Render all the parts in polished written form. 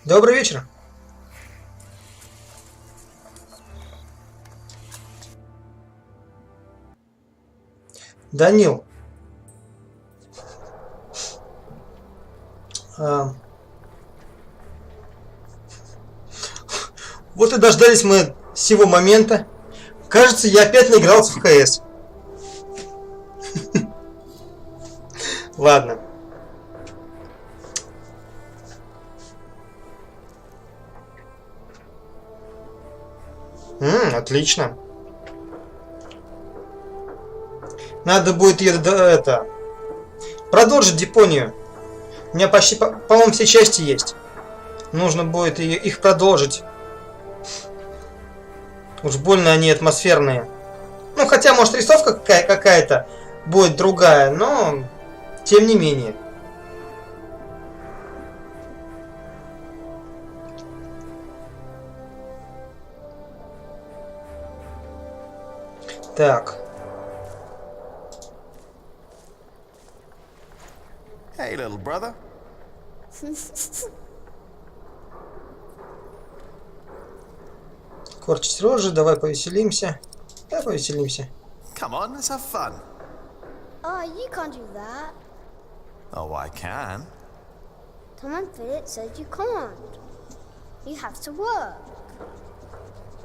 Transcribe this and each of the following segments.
Добрый вечер. Данил. Вот и дождались мы сего момента. Кажется, я опять наигрался в ХС. Ладно. Отлично. Надо будет ее продолжить Японию. У меня почти, по-моему, все части есть. Нужно будет их продолжить. Уж больно они атмосферные. Ну, хотя, может, рисовка какая-то будет другая, но тем не менее. Так. Hey, little brother. Корчить рожи, давай повеселимся. Да, повеселимся. Come on, let's have fun. Oh, you can't do that. Oh, I can. Tom and Philip said you can't. You have to work.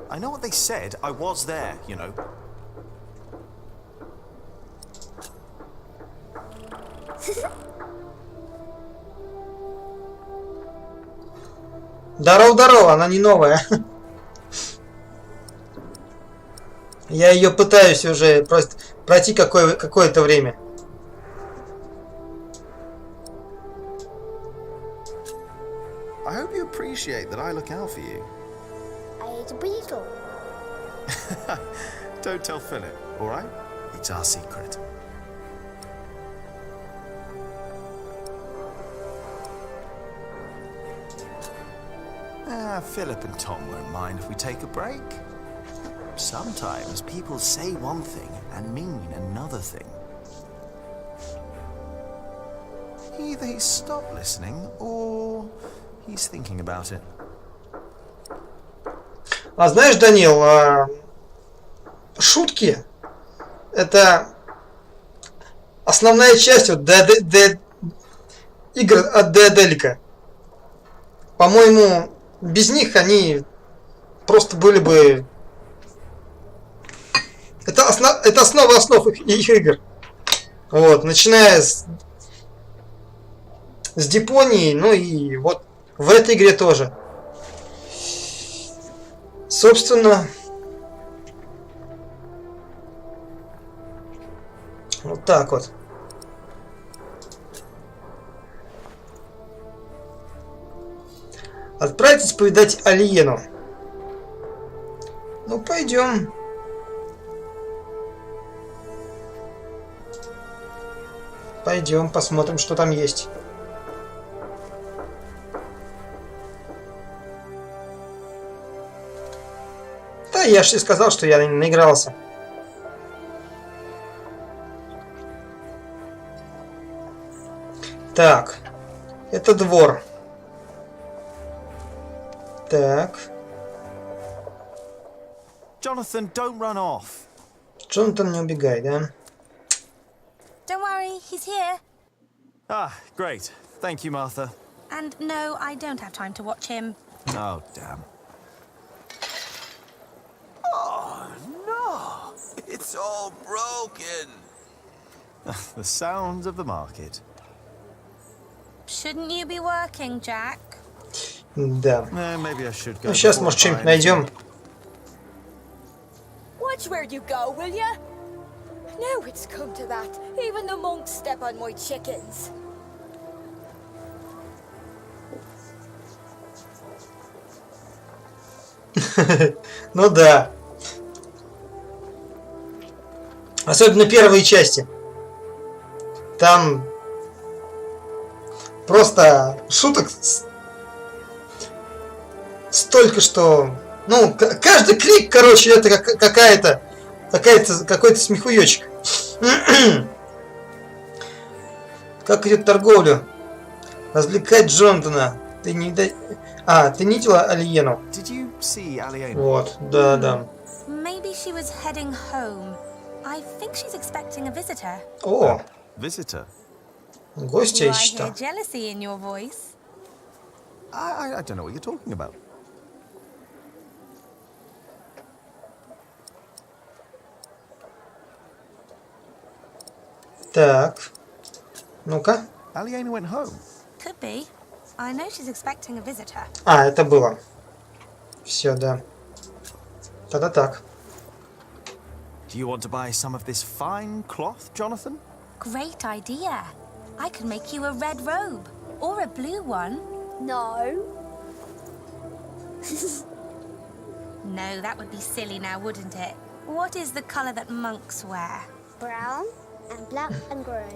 I know what they said. I was there, you know. Здорово, она не новая. Я ее пытаюсь уже просто пройти какое-то время. I hope you appreciate that I look out for you. I ate a beetle. Don't tell Philip, all right? It's our secret. Philip and Tom won't mind if we take a break. Sometimes people say one thing and mean another thing. Either he's stopped listening or he's thinking about it. А знаешь, Данил, шутки — это основная часть вот игр от Деаделика. По-моему, без них они просто были бы... Это основа основ их игр. Вот, начиная с Японии, ну и вот в этой игре тоже. Собственно, вот так вот. Отправитесь повидать Алиену. Ну, пойдем. Пойдем, посмотрим, что там есть. Да, я же сказал, что я наигрался. Так, это двор. Так. Jonathan, don't run off. Джонатан, не убегай, да? Don't worry, he's here. Ah, great. Thank you, Martha. And no, I don't have time to watch him. Oh, damn. Oh, no. It's all broken. The sounds of the market. Shouldn't you be working, Jack? Да. Maybe I should go. Ну, сейчас, может, что-нибудь найдем. Watch where you go, will ya? Now it's come to that. Even the monks step on my chickens. Ну да. Особенно первые части. Там просто шуток столько, что... Ну, каждый клик, короче, это какой-то смехуёчек. Как идет торговля? Развлекать Джонатана. Ты не вида... А, ты не видела Алиену? Did you see Aliena? Вот, да. Maybe she was heading home. I think she's expecting a visitor. О, Visitor? гостя Do I ищет. hear jealousy in your voice? I don't know what you're talking about. Так. Ну-ка. Aliena went home. Could be. I know she's expecting a visitor. А, это было. Все, да. Тогда так. Do you want to buy some of this fine cloth, Jonathan? Great idea. I could make you a red robe. Or a blue one. No. No, that would be silly now, wouldn't it? What is the colour that monks wear? Brown and black and grey.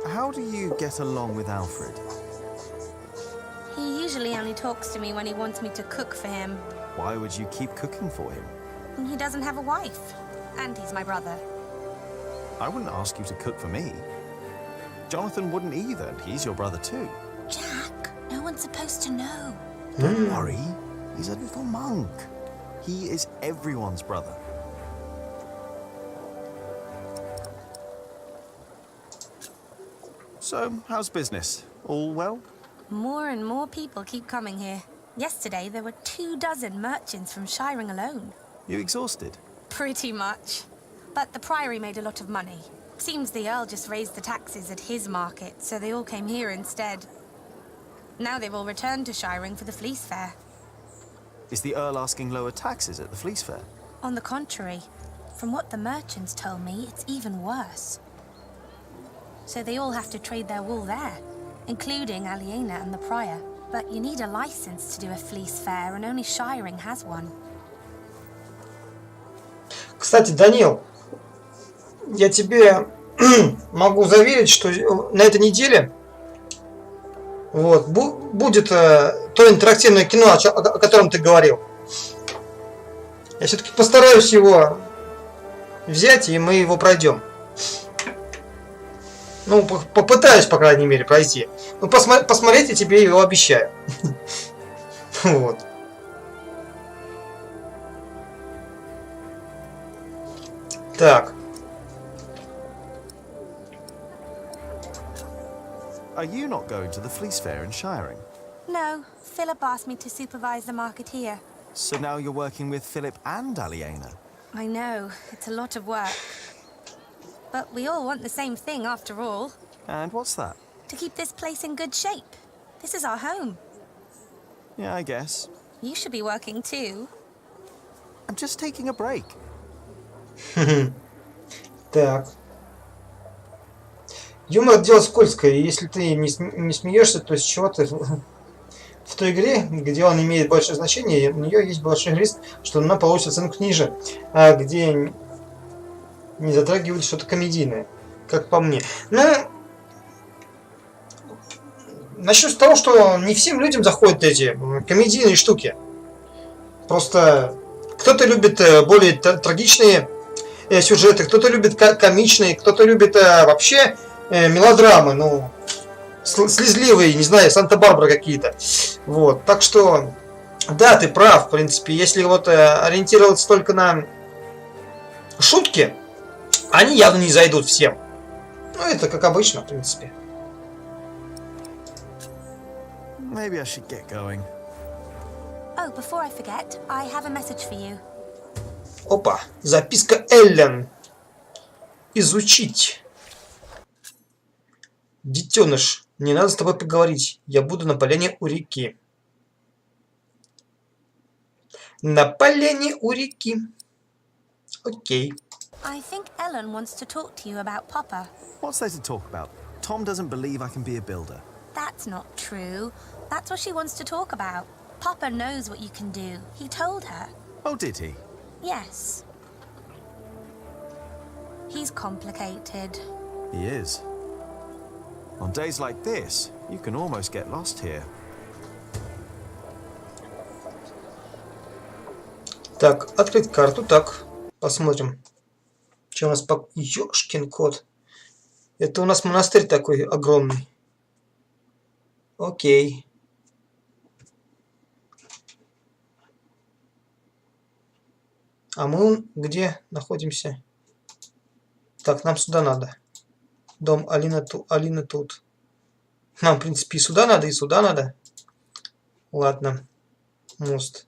How do you get along with Alfred? He usually only talks to me when he wants me to cook for him. Why would you keep cooking for him? He doesn't have a wife. And he's my brother. I wouldn't ask you to cook for me. Jonathan wouldn't either, and he's your brother too. Jack, no one's supposed to know. Don't worry, he's a little monk. He is everyone's brother. So, how's business? All well? More and more people keep coming here. Yesterday, there were 24 merchants from Shiring alone. You exhausted? Pretty much. But the Priory made a lot of money. Seems the Earl just raised the taxes at his market, so they all came here instead. Now they've all returned to Shiring for the Fleece Fair. Is the Earl asking lower taxes at the Fleece Fair? On the contrary, from what the merchants told me, it's even worse. So they all have to trade their wool there, including Aliena and the Prior. But you need a license to do a Fleece Fair, and only Shiring has one. Кстати, Данил, я тебе могу заверить, что на этой неделе вот, будет то интерактивное кино, о котором ты говорил. Я все-таки постараюсь его взять, и мы его пройдем. Ну, попытаюсь, по крайней мере, пройти. Ну, посмотреть я тебе его обещаю. Вот. Так. Are you not going to the Fleece Fair in Shiring? No, Philip asked me to supervise the market here. So now you're working with Philip and Aliena? I know, it's a lot of work. But we all want the same thing after all. And what's that? To keep this place in good shape. This is our home. Yeah, I guess. You should be working too. I'm just taking a break. Так. Юмор дело скользкое, и если ты не смеешься, то с чего ты в той игре, где он имеет большое значение, у нее есть большой риск, что она получит оценку ниже, а где не затрагивает что-то комедийное, как по мне. Ну, начну с того, что не всем людям заходят эти комедийные штуки. Просто кто-то любит более трагичные сюжеты, кто-то любит комичные, кто-то любит вообще мелодрамы, ну, слезливые, не знаю, Санта-Барбара какие-то. Вот, так что, да, ты прав, в принципе, если вот ориентироваться только на шутки, они явно не зайдут всем. Ну, это как обычно, в принципе. Maybe I should get going. Oh, before I forget, I have a message for you. Опа, записка Эллен. Изучить. Детеныш, мне надо с тобой поговорить. Я буду на поляне у реки. На поляне у реки. Окей. I think Ellen wants to talk to you about Papa. What's there to talk about? Tom doesn't believe I can be a builder. That's not true. That's what she wants to talk about. Papa knows what you can do. He told her. Oh, did he? Yes. He's complicated. He is. On days like this, you can almost get lost here. Так, открыть карту. Так, посмотрим. Что у нас по... Ёшкин кот. Это у нас монастырь такой огромный. Окей. А мы где находимся? Так, нам сюда надо. Дом Алины тут. Нам, в принципе, и сюда надо, и сюда надо. Ладно. Мост.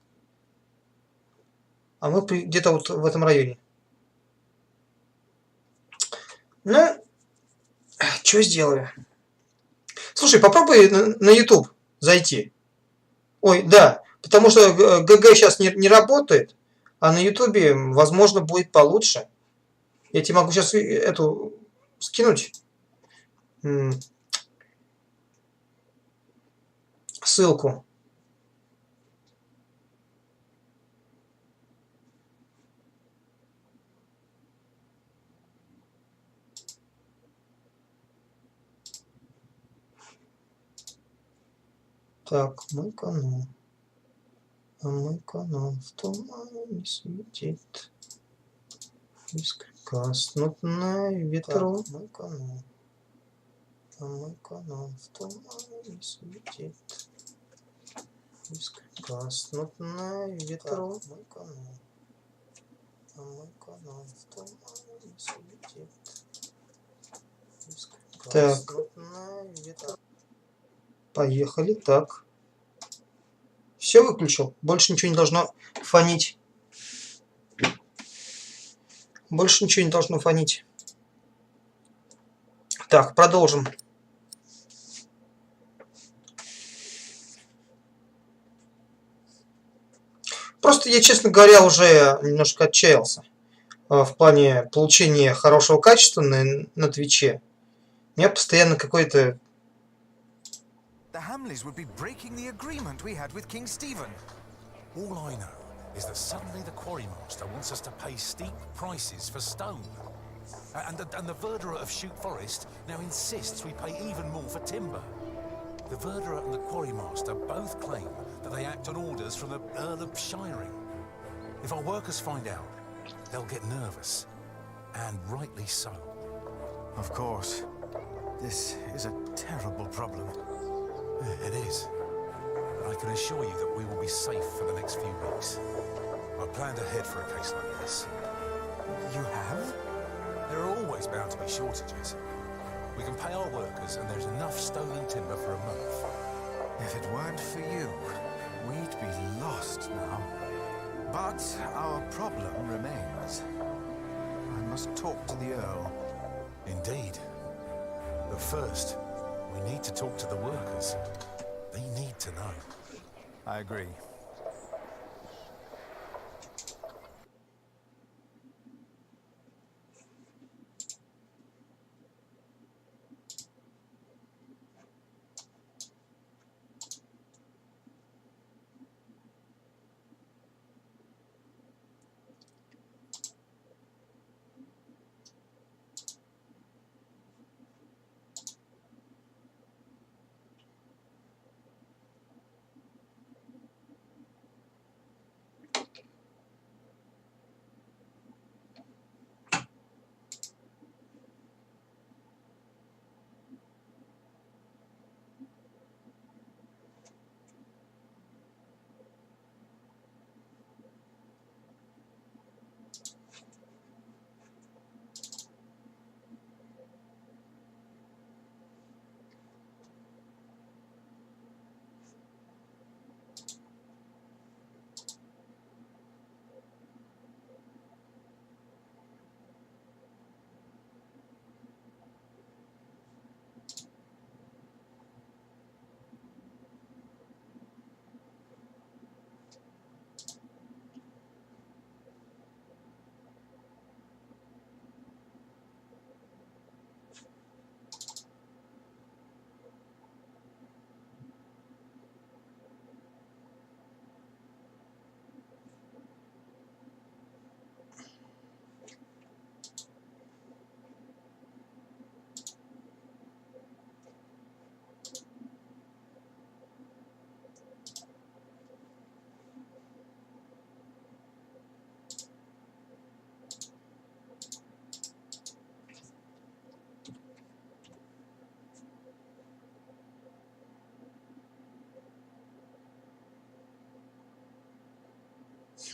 А мы где-то вот в этом районе. Ну, что сделаю? Слушай, попробуй на YouTube зайти. Ой, да, потому что ГГ сейчас не работает, а на YouTube, возможно, будет получше. Я тебе могу сейчас эту скинуть ссылку. Так, мой канал. А мой канал в тумане светит. Искаснут на ветру. Так, мой канал. А мой канал в тумане светит. Гаснут на ветру. Так, мой канал. А мой канал в тумане светит. Так. На ветру. Поехали. Так. Все выключил. Больше ничего не должно фонить. Больше ничего не должно фонить. Так, продолжим. Просто я, честно говоря, уже немножко отчаялся в плане получения хорошего качества на Твиче. У меня постоянно какой-то... The Hamleys would be breaking the agreement we had with King Stephen. All I know is that suddenly the quarrymaster wants us to pay steep prices for stone. And the verderer of Shoot Forest now insists we pay even more for timber. The verderer and the quarrymaster both claim that they act on orders from the Earl of Shiring. If our workers find out, they'll get nervous. And rightly so. Of course. This is a terrible problem. It is. But I can assure you that we will be safe for the next few weeks. I've planned ahead for a case like this. You have? There are always bound to be shortages. We can pay our workers and there's enough stone and timber for a month. If it weren't for you, we'd be lost now. But our problem remains. I must talk to the Earl. Indeed. But first, we need to talk to the workers. They need to know. I agree.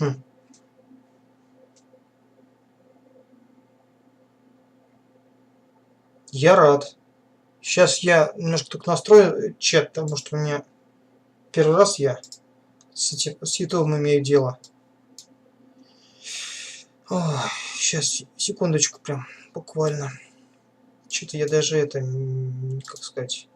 Хм. Я рад. Сейчас я немножко только настрою чат, потому что у меня первый раз я с YouTube имею дело. Сейчас, секундочку, прям буквально. Что-то я даже это, как сказать...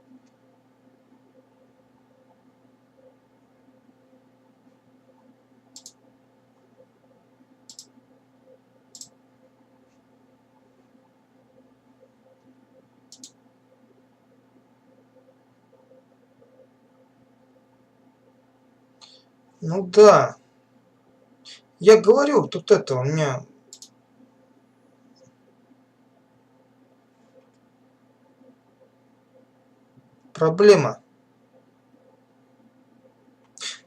Ну да. Я говорю, тут это у меня... Проблема.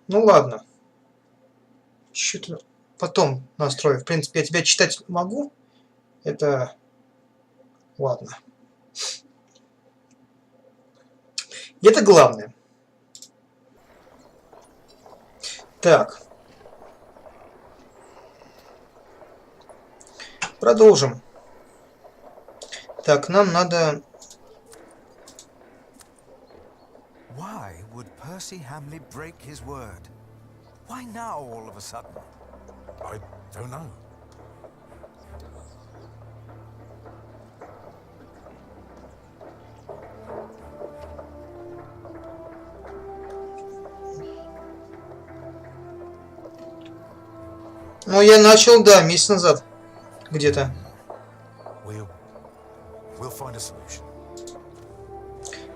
Ну ладно. Что-то потом настрою. В принципе, я тебя читать могу. Это... Ладно. И это главное. Так. Продолжим. Так, нам надо... Why would Percy Hamley break his word? Why now, all of a sudden? I don't know. Ну, я начал, да, месяц назад. Где-то. We'll find a solution.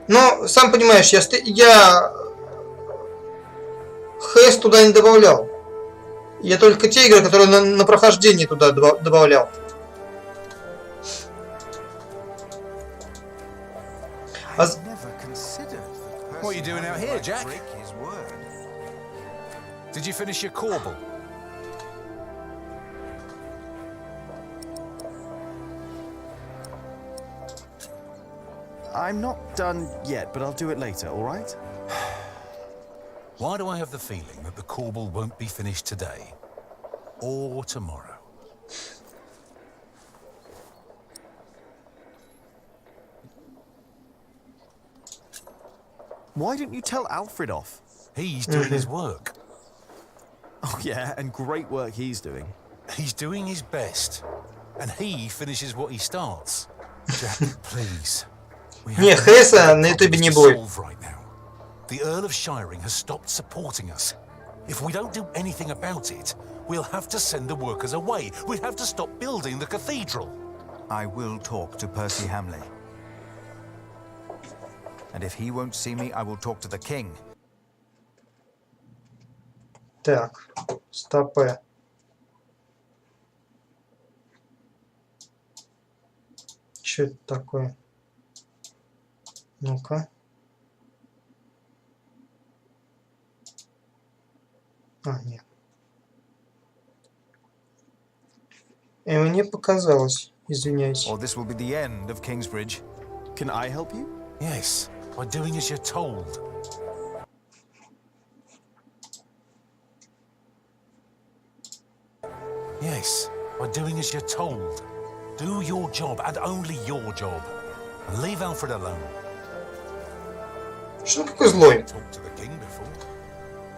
Но, сам понимаешь, я ХС туда не добавлял. Я только те игры, которые на прохождение туда добавлял. What are you doing out here, Jack? Did you finish your corbel? I'm not done yet, but I'll do it later, all right? Why do I have the feeling that the corbel won't be finished today? Or tomorrow? Why didn't you tell Alfred off? He's doing his work. Oh yeah, and great work he's doing. He's doing his best. And he finishes what he starts. Jack, please. Не, ХС на ютубе не будет. The Earl of Shiring has stopped supporting us. If we don't do anything about it, we'll have to send the workers away. We'll have to stop building the cathedral. I will talk to Percy Hamley. And if he won't see me, I will talk to the king. Так, стопэ. Что это такое? Ну-ка. Нет. Мне показалось. Извиняюсь. Or this will be the end of Kingsbridge. Can I help you? Yes, by doing as you're told. Yes, by doing as you're told. Do your job, and only your job. And leave Alfred alone. Что он какой злой? Talk to the king before.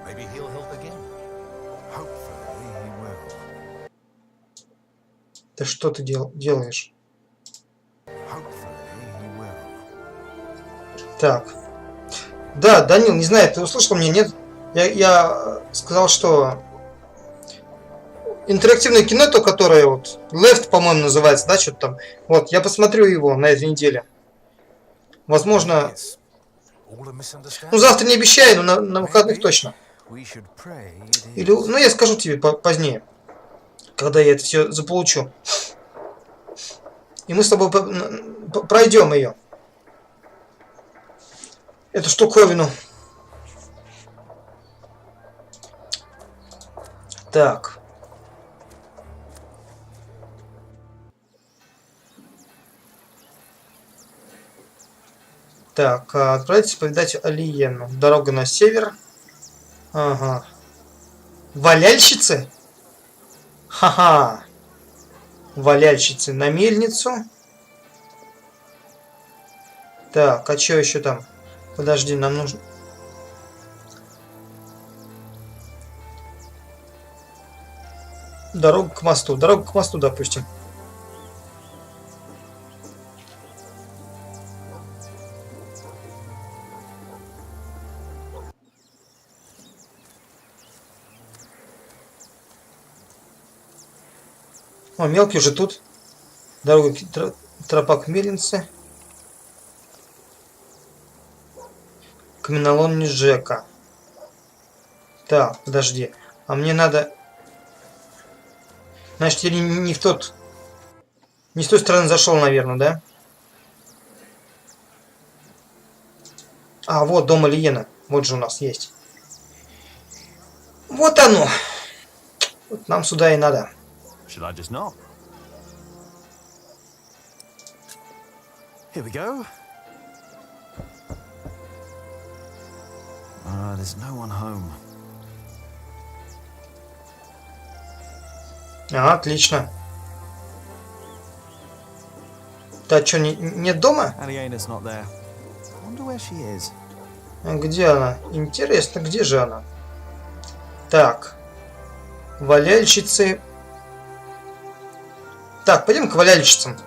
Maybe he'll help again. Hopefully he will. Ты что ты делаешь? Hopefully he will. Так. Да, Данил, не знаю, ты услышал меня, нет? Я сказал, что интерактивное кино, то, которое вот Left, по-моему, называется, да, что-то там. Вот, я посмотрю его на этой неделе. Возможно, ну, завтра не обещаю, но на выходных точно. Или, ну, я скажу тебе позднее, когда я это все заполучу. И мы с тобой пройдем ее. Эту штуковину. Так. Так, отправиться повидать Алиену. Дорога на север. Ага. Валяльщицы? Ха-ха. Валяльщицы на мельницу. Так, а что еще там? Подожди, нам нужно... Дорога к мосту. Дорога к мосту, допустим. О, мелкий уже тут. Дорога, тропа к мельнице. Каменолом не Жека. Так, подожди. А мне надо... Значит, я не в тот... Не с той стороны зашел, наверное, да? А, вот дом Алиена. Вот же у нас есть. Вот оно. Вот нам сюда и надо. Should I just knock? Here we go. There's no one home. Отлично. Да, что, нет дома? Aliena's not there. Wonder where she is. Где она? Интересно, где же она? Так. Валяльщицы. Так, пойдем к валяльщицам.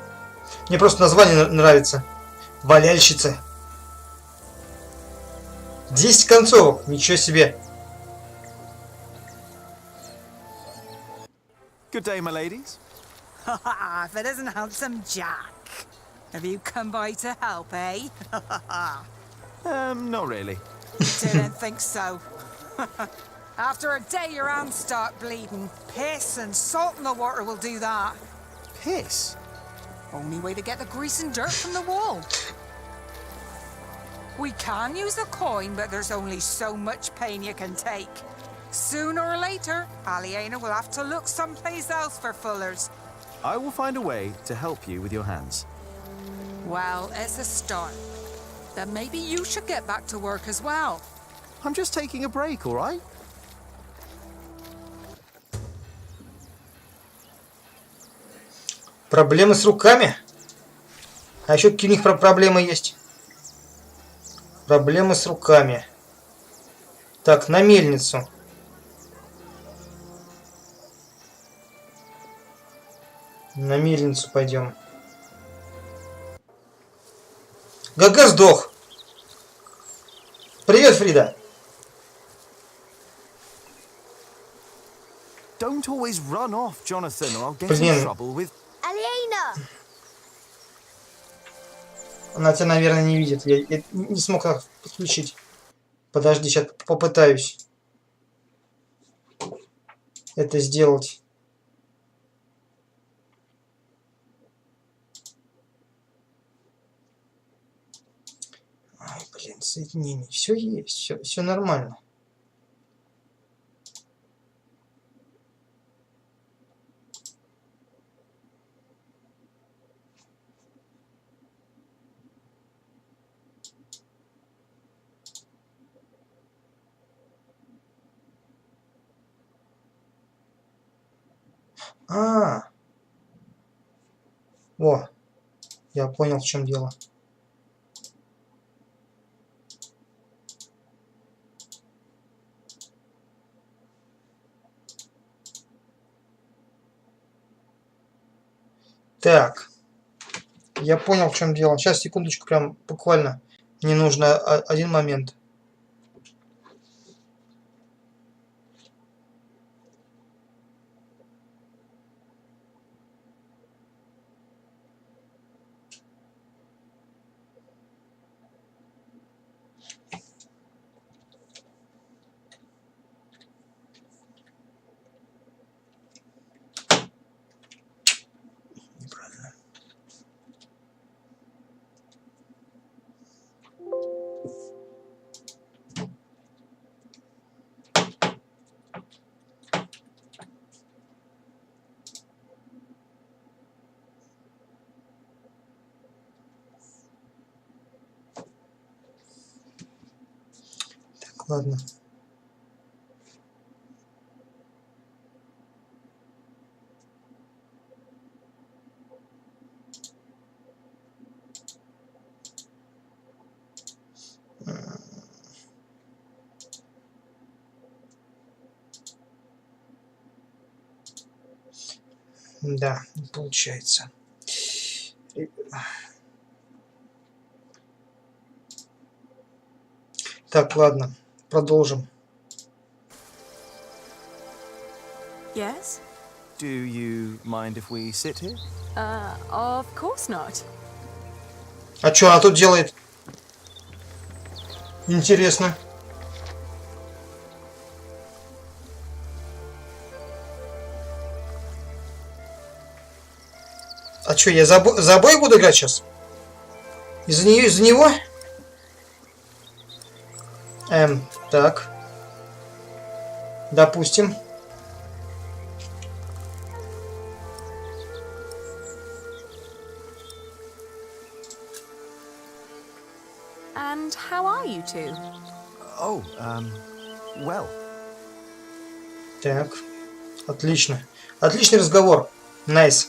Мне просто название нравится. Валяльщицы. 10 концовок. Ничего себе. Good day, my ladies. If it isn't handsome Jack. Have you come by to help, eh? Not really. Didn't think so. After a day your hands start bleeding. Piss and salt in the water will do that. Piss? Only way to get the grease and dirt from the wall. We can use a coin, but there's only so much pain you can take. Sooner or later, Aliena will have to look someplace else for fullers. I will find a way to help you with your hands. Well, it's a start. Then maybe you should get back to work as well. I'm just taking a break, all right? Проблемы с руками? А еще какие у них проблемы есть? Проблемы с руками. Так, на мельницу. На мельницу пойдем. Гага сдох. Привет, Фрида. Don't always run off, Jonathan, or I'll get in trouble with... Aliena! Она тебя, наверное, не видит. Я не смог их подключить. Подожди, сейчас попытаюсь это сделать. Ай, блин, соединение. Все есть, все нормально. О, я понял, в чем дело. Так, я понял, в чем дело. Сейчас, секундочку, прям буквально. Мне нужно один момент. Ладно. Да, получается. Так, ладно, продолжим. Yes? Do you mind if we sit here? Of course not. А что она тут делает? Интересно. А что, я за обоих буду играть сейчас? Из-за нее, из-за него? Так. Допустим. And how are you two? Oh, well. Так. Отлично. Отличный разговор. Найс.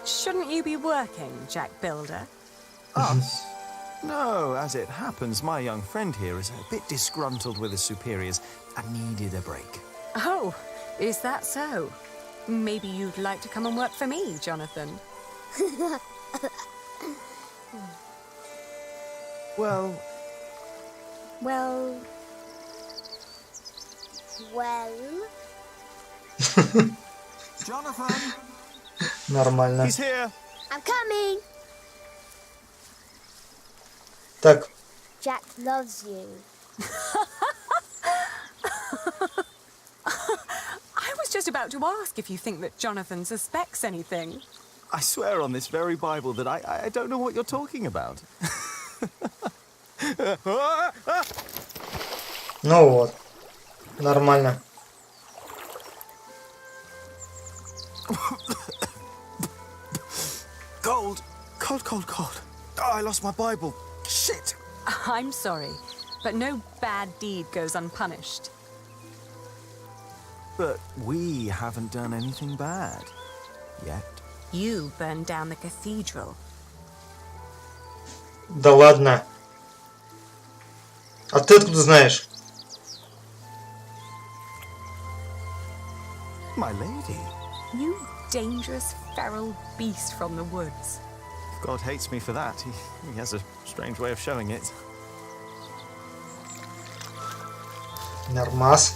Shouldn't you be working, Jack Builder? Us? No, as it happens, my young friend here is a bit disgruntled with his superiors and needed a break. Oh, is that so? Maybe you'd like to come and work for me, Jonathan. Well, Well, Well, Jonathan! Нормально. he's here. I'm coming. Так. Jack loves you. I was just about to ask if you think that Jonathan suspects anything. I swear on this very Bible that I don't know what you're talking about. Ну вот. Нормально. Cold. Cold. Oh, I lost my Bible. Shit. I'm sorry, but no bad deed goes unpunished. But we haven't done anything bad. Yet. You burned down the cathedral. Да ладно. А ты откуда знаешь? My lady. You dangerous feral beast from the woods. If God hates me for that, he has a strange way of showing it. Нормас.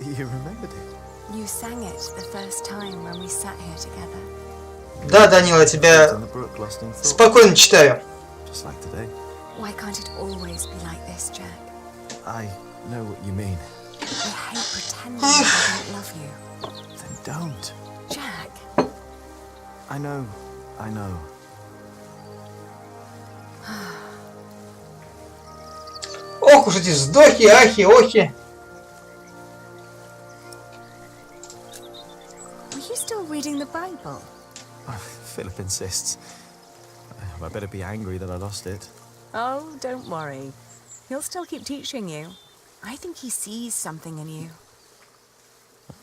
You remembered it? You sang it the first time when we sat here together. Да, Данила, я тебя In the brook, lost in thought, спокойно читаю. just like today. Why can't it always be like this, Jack? I know what you mean. I hate pretending I don't love you. Then don't. Jack, I know. Ох уж эти вздохи, ахи, охи. are you still reading the Bible? Philip insists. I better be angry that I lost it. Oh, don't worry. He'll still keep teaching you. I think he sees something in you.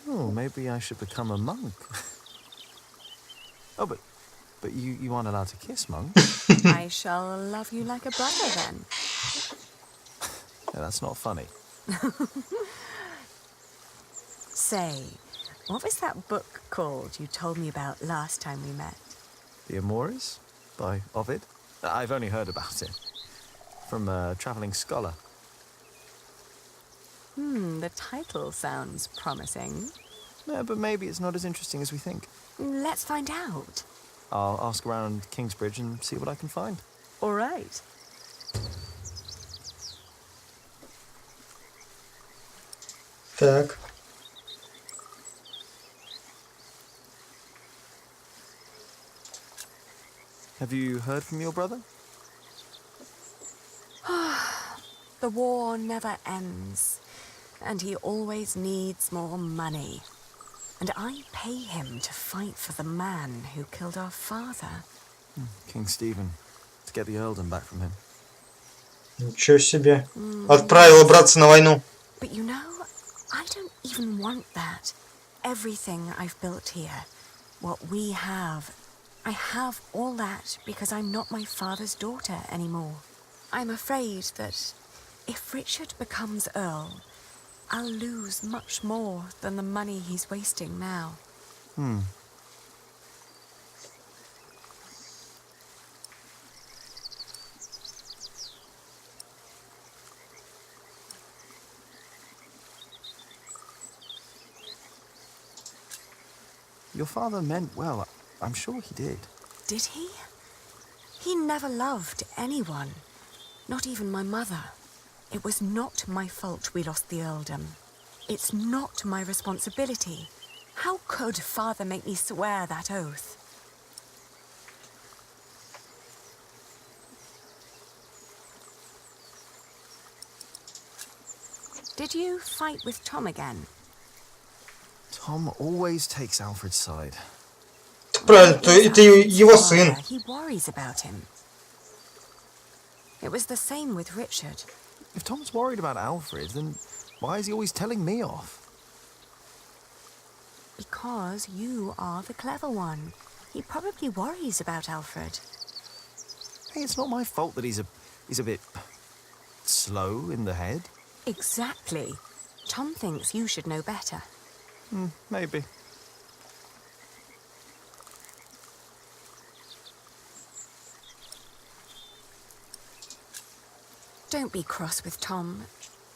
Oh, maybe I should become a monk. Oh, but you aren't allowed to kiss, monk. I shall love you like a brother then. Yeah, that's not funny. Say, what was that book called you told me about last time we met? The Amores by Ovid. I've only heard about it from a traveling scholar. The title sounds promising. Yeah, but maybe it's not as interesting as we think. Let's find out. I'll ask around Kingsbridge and see what I can find. All right. Так. Have you heard from your brother? The war never ends, and he always needs more money. And I pay him to fight for the man who killed our father. King Stephen. To get the earldom back from him. Ничего себе. Отправила братца на войну. But you know, I don't even want that. Everything I've built here, what we have, I have all that because I'm not my father's daughter anymore. I'm afraid that if Richard becomes Earl, I'll lose much more than the money he's wasting now. Your father meant well. I'm sure he did. Did he? He never loved anyone, not even my mother. It was not my fault we lost the earldom. It's not my responsibility. How could Father make me swear that oath? Did you fight with Tom again? Tom always takes Alfred's side. Правильно, это его сын. He worries about him. It was the same with Richard. If Tom's worried about Alfred, then why is he always telling me off? Because you are the clever one. He probably worries about Alfred. Hey, it's not my fault that he's a bit slow in the head. Exactly. Tom thinks you should know better. Maybe. Don't be cross with Tom.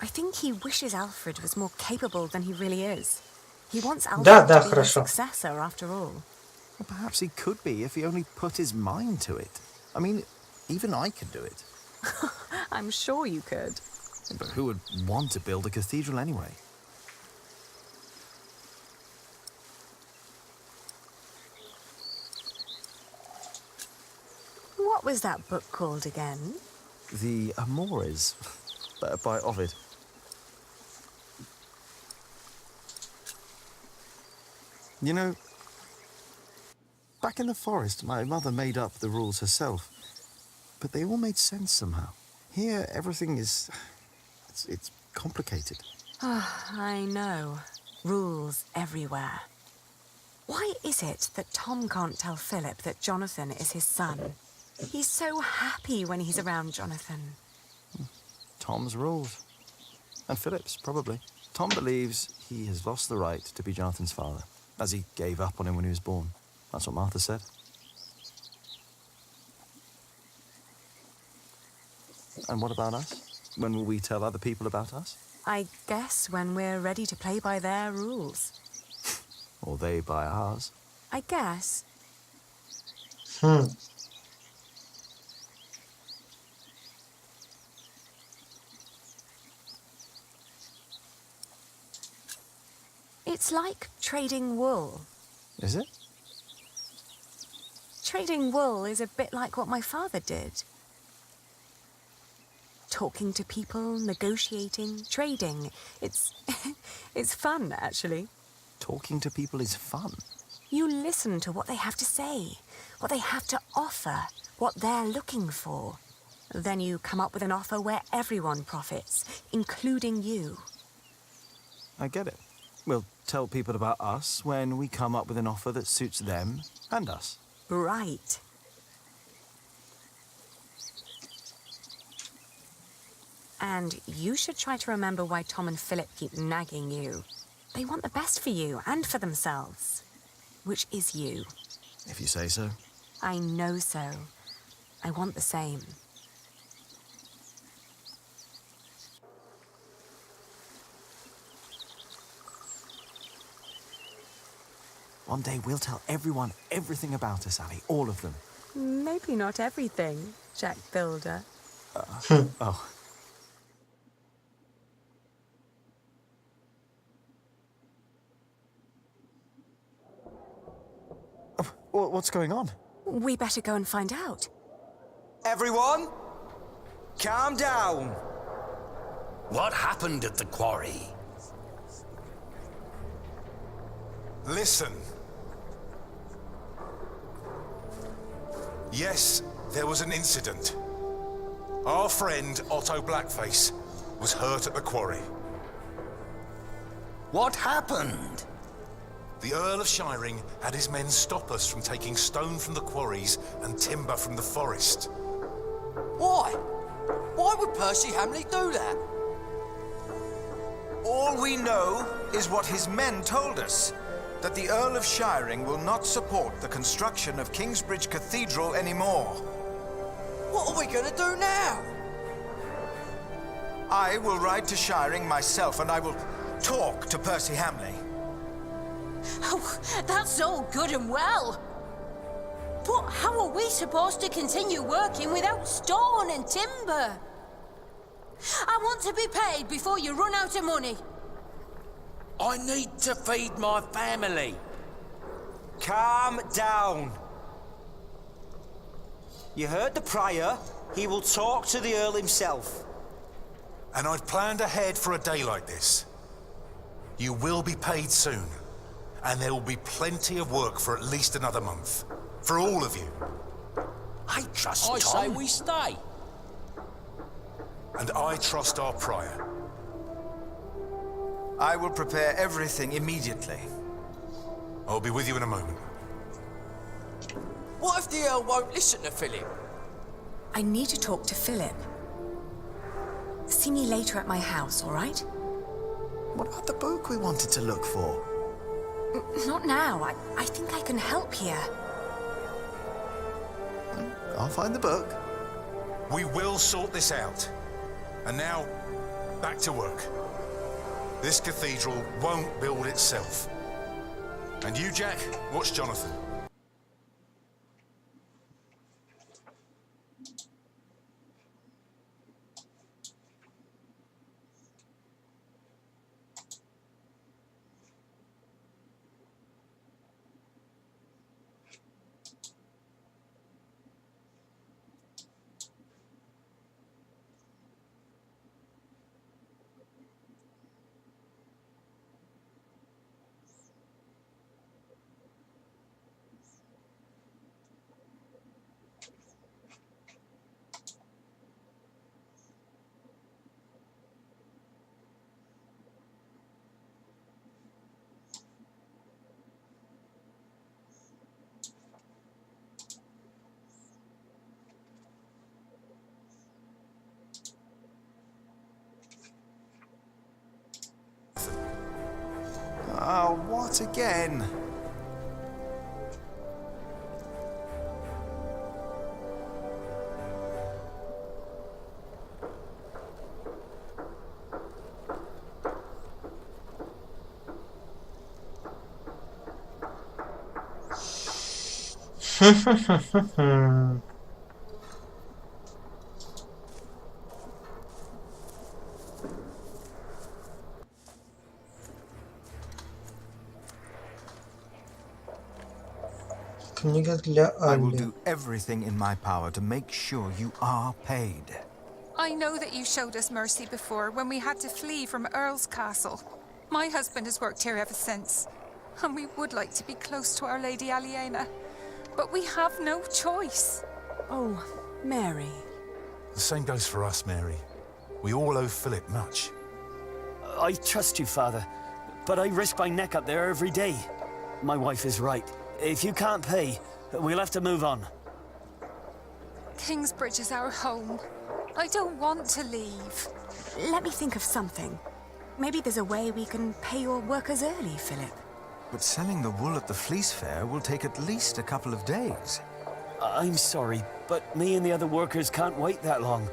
I think he wishes Alfred was more capable than he really is. He wants Alfred Да, to be хорошо. his successor after all. Well, perhaps he could be if he only put his mind to it. I mean, even I could do it. I'm sure you could. But who would want to build a cathedral anyway? What was that book called again? The Amores, by Ovid. You know, back in the forest, my mother made up the rules herself, but they all made sense somehow. Here, everything is... it's complicated. I know. Rules everywhere. Why is it that Tom can't tell Philip that Jonathan is his son? He's so happy when he's around Jonathan. Tom's rules. And Philip's, probably. Tom believes he has lost the right to be Jonathan's father, as he gave up on him when he was born. That's what Martha said. And what about us? When will we tell other people about us? I guess when we're ready to play by their rules. Or they by ours. I guess. It's like trading wool. Is it? Trading wool is a bit like what my father did. Talking to people, negotiating, trading. It's fun, actually. Talking to people is fun. You listen to what they have to say, what they have to offer, what they're looking for. Then you come up with an offer where everyone profits, including you. I get it. We'll tell people about us when we come up with an offer that suits them and us. Right. And you should try to remember why Tom and Philip keep nagging you. They want the best for you and for themselves. Which is you. If you say so. I know so. I want the same. One day we'll tell everyone everything about us, Ali. All of them. Maybe not everything, Jack Builder. Oh. What's going on? We better go and find out. Everyone, calm down. What happened at the quarry? Listen. Yes, there was an incident. Our friend, Otto Blackface, was hurt at the quarry. What happened? The Earl of Shiring had his men stop us from taking stone from the quarries and timber from the forest. Why? Why would Percy Hamley do that? All we know is what his men told us, that the Earl of Shiring will not support the construction of Kingsbridge Cathedral anymore. What are we gonna do now? I will ride to Shiring myself, and I will talk to Percy Hamley. Oh, that's all good and well. But how are we supposed to continue working without stone and timber? I want to be paid before you run out of money. I need to feed my family. Calm down. You heard the Prior. He will talk to the Earl himself. And I'd planned ahead for a day like this. You will be paid soon, and there will be plenty of work for at least another month. For all of you. I trust I Tom. say we stay. And I trust our Prior. I will prepare everything immediately. I'll be with you in a moment. What if the Earl won't listen to Philip? I need to talk to Philip. See me later at my house, all right? What about the book we wanted to look for? Not now. I think I can help here. I'll find the book. We will sort this out. And now, back to work. This cathedral won't build itself. And you, Jack, watch Jonathan. Oh, what again? Книга для I will Алли. do everything in my power to make sure you are paid. I know that you showed us mercy before when we had to flee from Earl's Castle. My husband has worked here ever since, and we would like to be close to Our Lady Aliena, but we have no choice. Oh, Mary. The same goes for us, Mary. We all owe Philip much. I trust you, Father, but I risk my neck up there every day. My wife is right. If you can't pay, we'll have to move on. Kingsbridge is our home. I don't want to leave. Let me think of something. Maybe there's a way we can pay your workers early, Philip. But selling the wool at the fleece fair will take at least a couple of days. I'm sorry, but me and the other workers can't wait that long.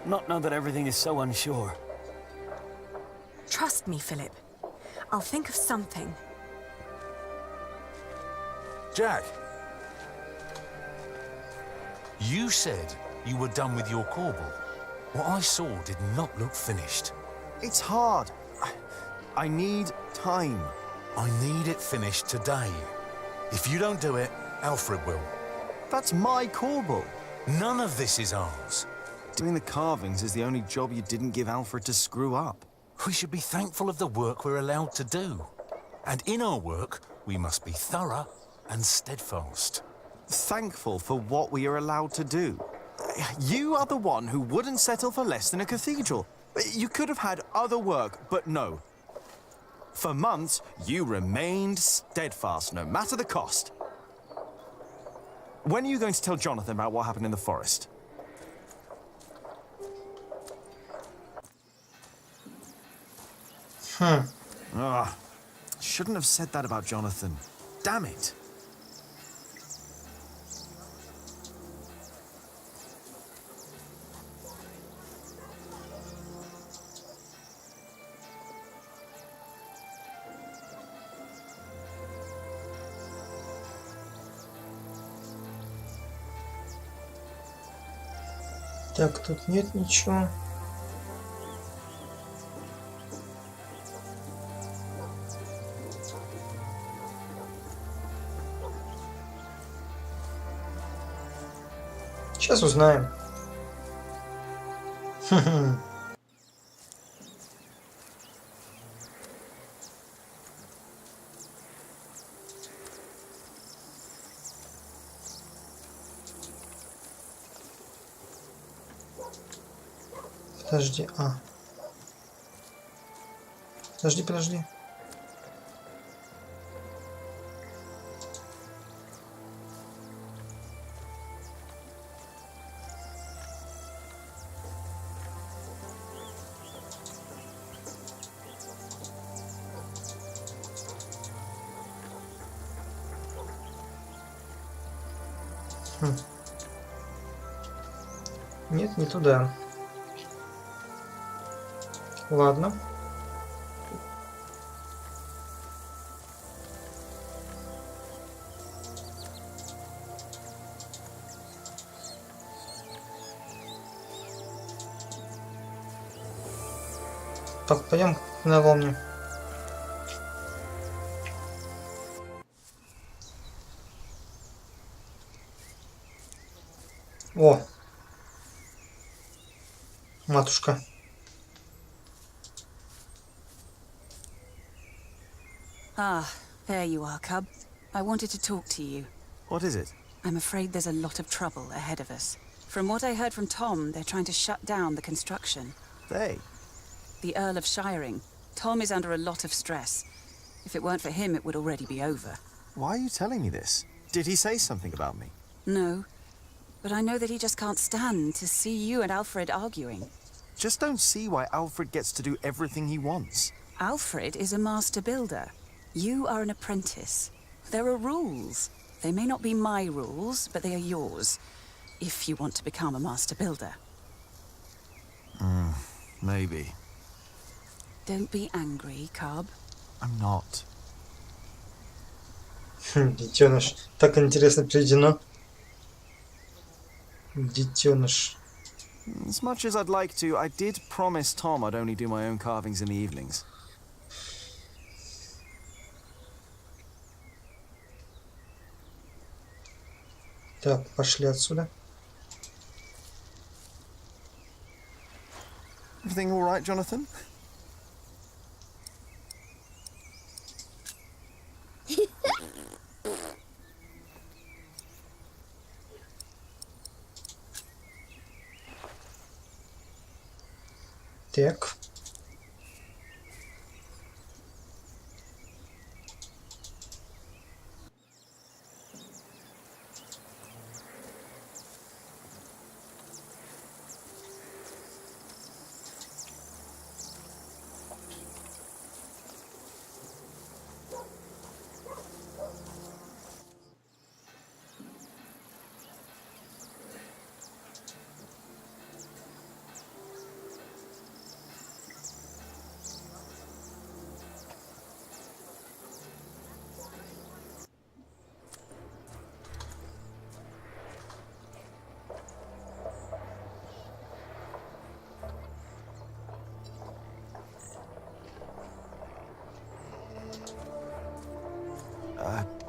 Not now that everything is so unsure. Trust me, Philip. I'll think of something. Jack, you said you were done with your corbel. What I saw did not look finished. It's hard. I need time. I need it finished today. If you don't do it, Alfred will. That's my corbel. None of this is ours. Doing the carvings is the only job you didn't give Alfred to screw up. We should be thankful of the work we're allowed to do. And in our work, we must be thorough and steadfast. Thankful for what we are allowed to do. You are the one who wouldn't settle for less than a cathedral. You could have had other work, but no. For months, you remained steadfast, no matter the cost. When are you going to tell Jonathan about what happened in the forest? Shouldn't have said that about Jonathan. Damn it. Так, тут нет ничего. Сейчас узнаем. Подожди, Подожди. Нет, не туда. Ладно. Так, пойдем на волне. О! Матушка. Ah, there you are, Cub. I wanted to talk to you. What is it? I'm afraid there's a lot of trouble ahead of us. From what I heard from Tom, they're trying to shut down the construction. They? The Earl of Shiring. Tom is under a lot of stress. If it weren't for him, it would already be over. Why are you telling me this? Did he say something about me? No. But I know that he just can't stand to see you and Alfred arguing. Just don't see why Alfred gets to do everything he wants. Alfred is a master builder. You are an apprentice. There are rules. They may not be my rules, but they are yours, if you want to become a master builder. Maybe. Don't be angry, Cub. I'm not. Детеныш. Так интересно приведено. Детеныш. As much as I'd like to, I did promise Tom I'd only do my own carvings in the evenings. Так, пошли отсюда. Everything all right, Jonathan? Так.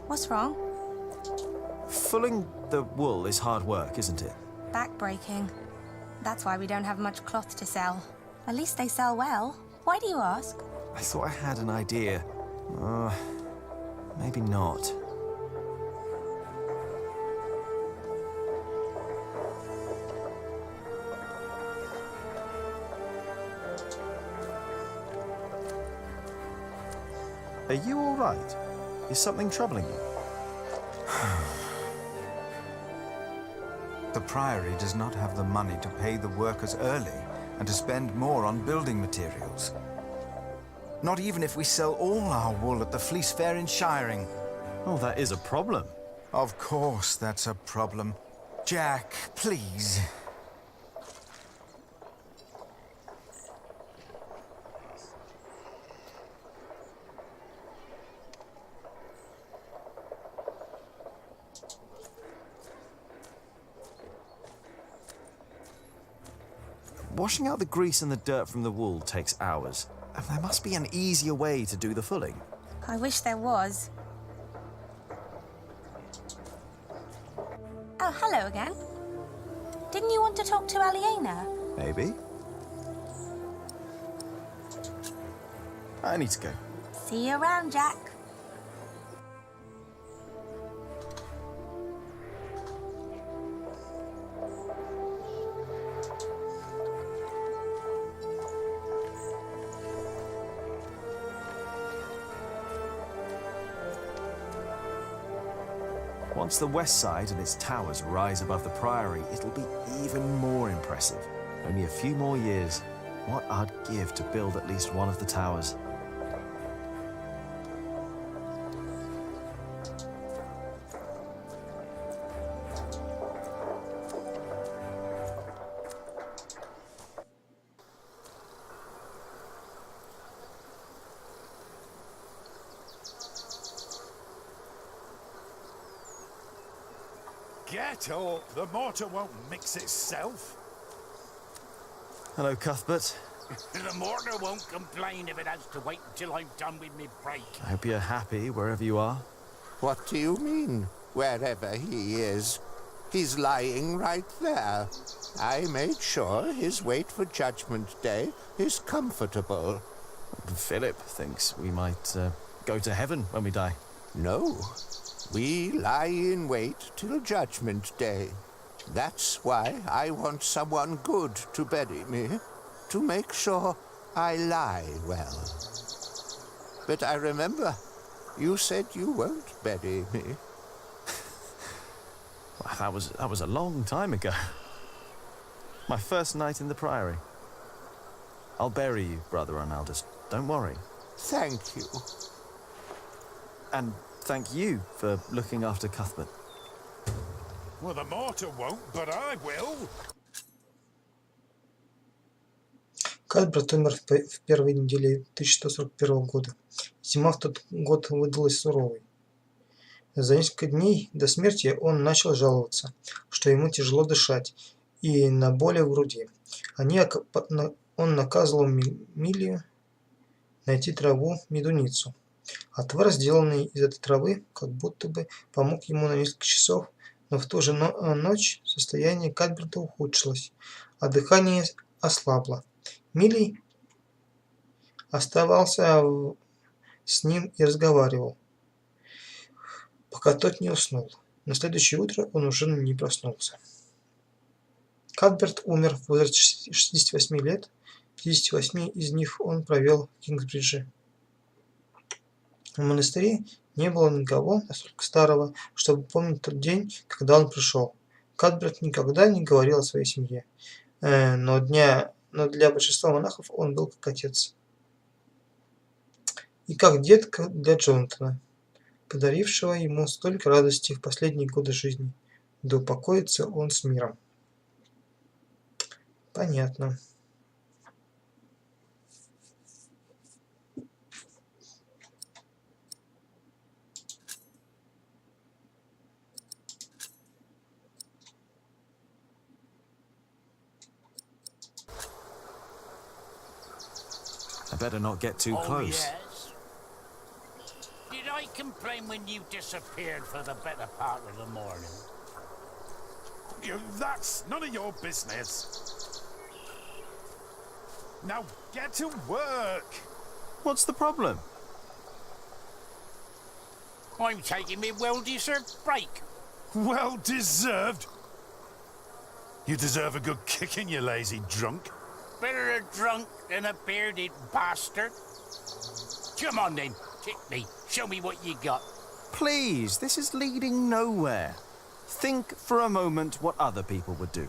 What's wrong? Fulling the wool is hard work, isn't it? Back-breaking. That's why we don't have much cloth to sell. At least they sell well. Why do you ask? I thought I had an idea. Maybe not. Are you all right? Is something troubling you? The Priory does not have the money to pay the workers early and to spend more on building materials. Not even if we sell all our wool at the Fleece Fair in Shiring. Oh, that is a problem. Of course that's a problem. Jack, please. Washing out the grease and the dirt from the wool takes hours. And there must be an easier way to do the fulling. I wish there was. Oh, hello again. Didn't you want to talk to Aliena? Maybe. I need to go. See you around, Jack. Once the west side and its towers rise above the Priory, it'll be even more impressive. Only a few more years. What I'd give to build at least one of the towers. Get up! The mortar won't mix itself. Hello, Cuthbert. The mortar won't complain if it has to wait until I'm done with me break. I hope you're happy wherever you are. What do you mean, wherever he is? He's lying right there. I made sure his wait for Judgment Day is comfortable. Philip thinks we might go to heaven when we die. No. We lie in wait till Judgment Day. That's why I want someone good to bury me, to make sure I lie well. But I remember, you said you won't bury me. That was a long time ago. My first night in the Priory. I'll bury you, Brother Arnaldus. Don't worry. Thank you. And thank you for looking after Cuthbert. Well, the mortar won't, but I will. Кальберт умер в первой неделе 1141 года. Зима в тот год выдалась суровой. За несколько дней до смерти он начал жаловаться, что ему тяжело дышать и на боли в груди. Он наказывал Милию найти траву медуницу. Отвар, сделанный из этой травы, как будто бы помог ему на несколько часов, но в ту же ночь состояние Кальберта ухудшилось, а дыхание ослабло. Милий оставался с ним и разговаривал, пока тот не уснул. На следующее утро он уже не проснулся. Кальберт умер в возрасте 68 лет, 58 из них он провел в Кингсбридже. В монастыре не было никого настолько старого, чтобы помнить тот день, когда он пришел. Кальберт никогда не говорил о своей семье, но для большинства монахов он был как отец. И как дед для Джонатана, подарившего ему столько радости в последние годы жизни. Да упокоится он с миром. Понятно. I better not get too close. Yes? Did I complain when you disappeared for the better part of the morning? That's none of your business. Now get to work. What's the problem? I'm taking me well-deserved break. Well deserved. You deserve a good kicking, you lazy drunk. Better a drunk than a bearded bastard. Come on then, Hit me. Show me what you got. Please, this is leading nowhere. Think for a moment what other people would do.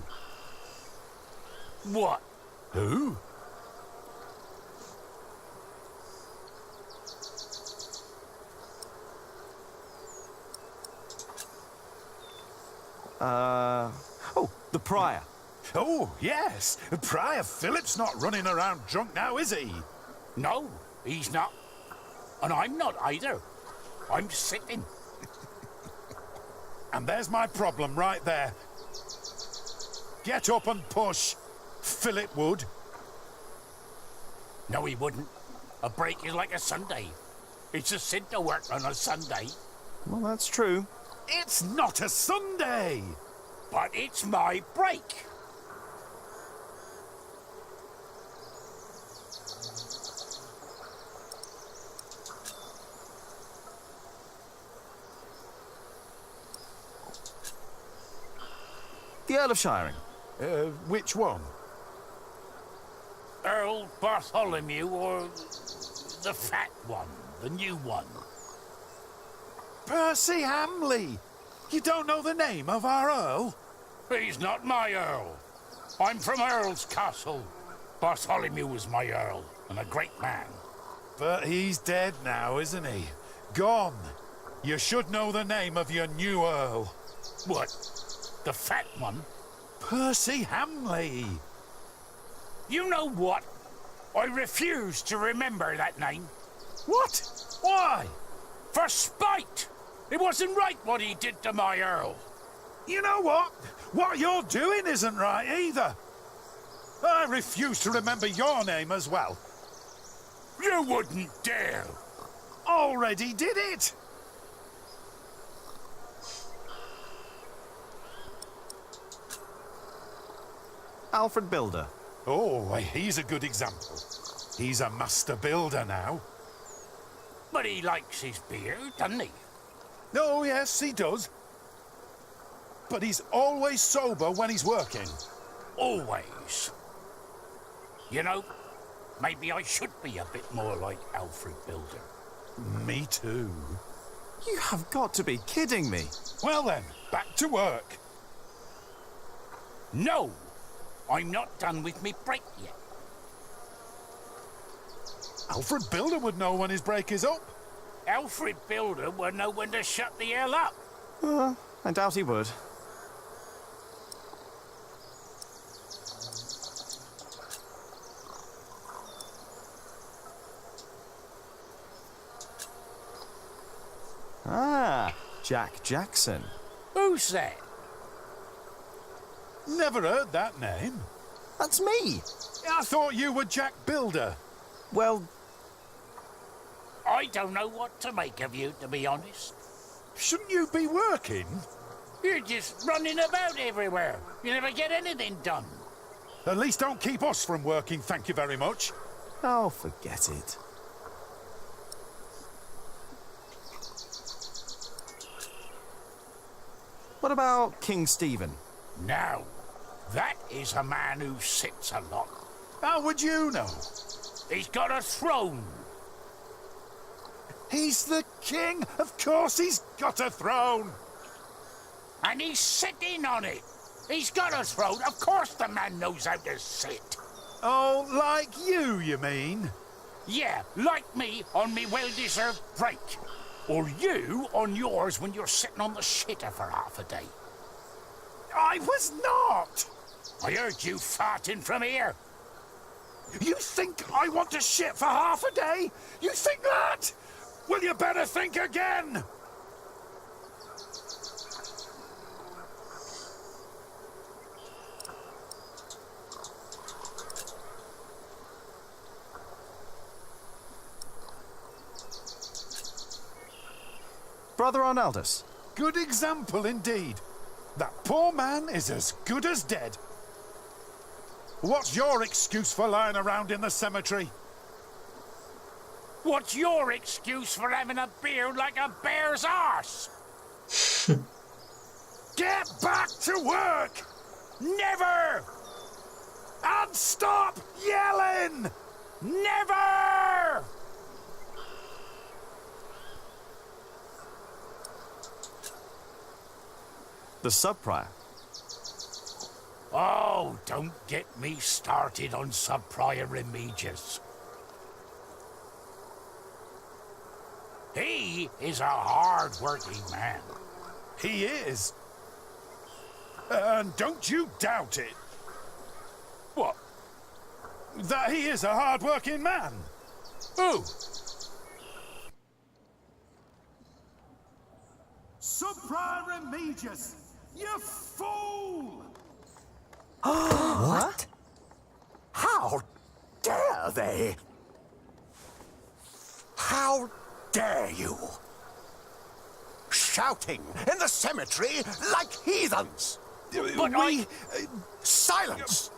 What? Who? Oh, the Prior. Oh, yes. Prior Philip's not running around drunk now, is he? No, he's not. And I'm not either. I'm sitting. And there's my problem right there. Get up and push. Philip would. No, he wouldn't. A break is like a Sunday. It's a sin to work on a Sunday. Well, that's true. It's not a Sunday! But it's my break. The Earl of Shiring. Which one? Earl Bartholomew or the fat one, the new one? Percy Hamley! You don't know the name of our Earl? He's not my Earl. I'm from Earl's Castle. Bartholomew was my Earl, and a great man. But he's dead now, isn't he? Gone. You should know the name of your new Earl. What? The fat one? Percy Hamley. You know what? I refuse to remember that name. What? Why? For spite! It wasn't right what he did to my Earl. You know what? What you're doing isn't right either. I refuse to remember your name as well. You wouldn't dare. Already did it. Alfred Builder. Oh, he's a good example. He's a master builder now. But he likes his beer, doesn't he? Oh, yes, he does. But he's always sober when he's working. Always. You know, maybe I should be a bit more like Alfred Builder. Me too. You have got to be kidding me. Well then, back to work. No, I'm not done with me break yet. Alfred Builder would know when his break is up. Alfred Builder would know when to shut the hell up. I doubt he would. Ah, Jack Jackson. Who's that? Never heard that name. That's me. I thought you were Jack Builder. Well, I don't know what to make of you, to be honest. Shouldn't you be working? You're just running about everywhere. You never get anything done. At least don't keep us from working, thank you very much. oh, forget it. What about King Stephen? Now, that is a man who sits a lot. How would you know? He's got a throne. He's the king. Of course he's got a throne. And he's sitting on it. He's got a throne. Of course the man knows how to sit. Oh, like you mean? Yeah, like me on me well-deserved break. Or you on yours when you're sitting on the shitter for half a day. I was not. I heard you farting from here. You think I want to shit for half a day? You think that? Well, you better think again. Brother Arnaldus. Good example indeed. That poor man is as good as dead. What's your excuse for lying around in the cemetery? What's your excuse for having a beard like a bear's arse? Get back to work! Never! And stop yelling! Never! The sub-prior? Oh, don't get me started on Sub-Prior Remigius. He is a hard-working man. He is. And don't you doubt it. What? That he is a hard-working man. Who? Sub-Prior Remigius, you fool! What? How dare they? How dare you? Shouting in the cemetery like heathens! Silence!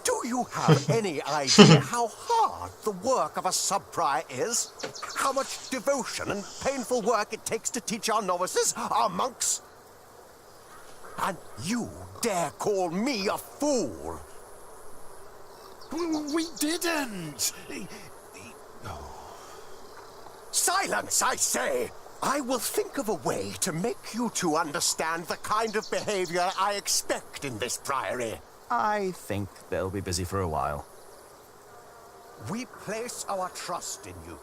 Do you have any idea how hard the work of a sub-prior is? How much devotion and painful work it takes to teach our novices, our monks? And you dare call me a fool? We didn't! Silence, I say! I will think of a way to make you two understand the kind of behavior I expect in this priory. I think they'll be busy for a while. We place our trust in you.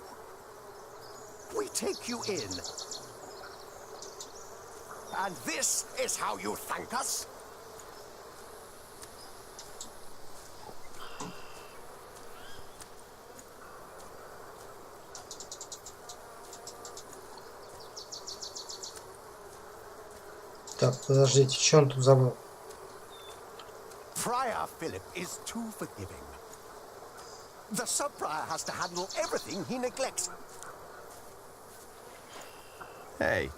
We take you in. And this is how you thank us? Так, подождите, что он тут забыл? Friar Philip is too forgiving. The sub-prior has to handle everything he neglects. Hey.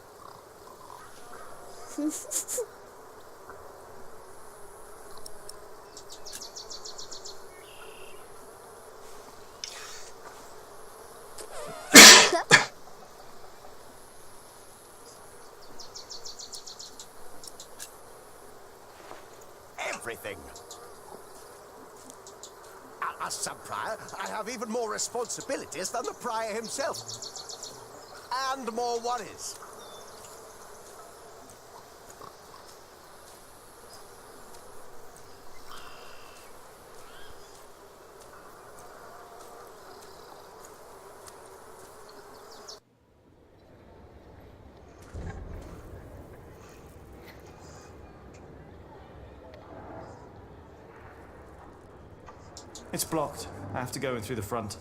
Everything. As sub-prior, I have even more responsibilities than the prior himself. And more worries. It's blocked. I have to go in through the front.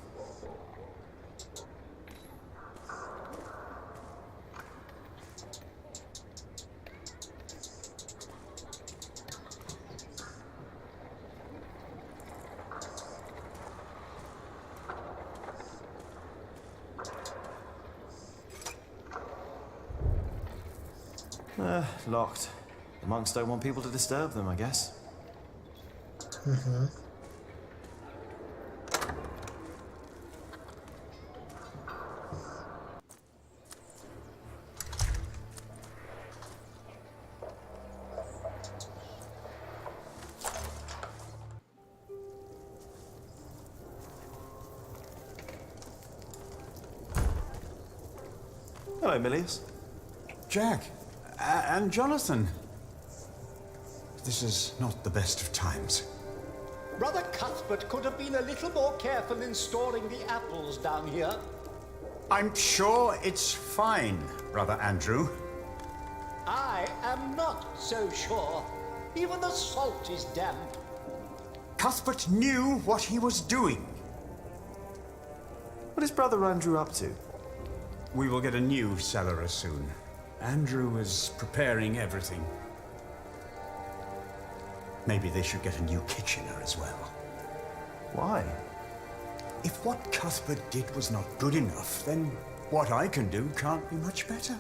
Locked. The monks don't want people to disturb them, I guess. Mm-hmm. Hello, Milius. Jack, and Jonathan. This is not the best of times. Brother Cuthbert could have been a little more careful in storing the apples down here. I'm sure it's fine, Brother Andrew. I am not so sure. Even the salt is damp. Cuthbert knew what he was doing. What is Brother Andrew up to? We will get a new cellarer soon. Andrew is preparing everything. Maybe they should get a new kitchener as well. Why? If what Cuthbert did was not good enough, then what I can do can't be much better.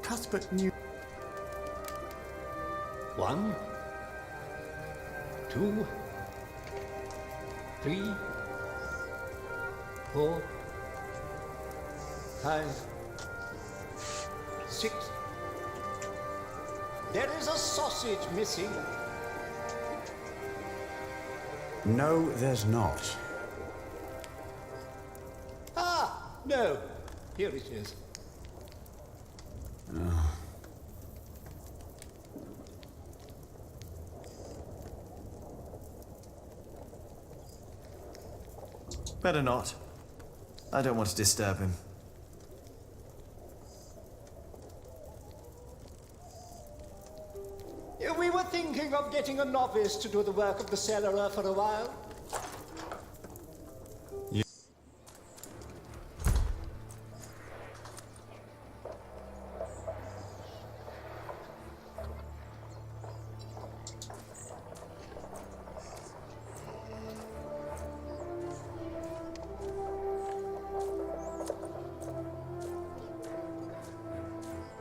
Cuthbert knew... 1, 2, 3, 4, 5, 6. There is a sausage missing. No, there's not. Ah, no. Here it is. Oh, Better not. I don't want to disturb him. We were thinking of getting a novice to do the work of the cellarer for a while.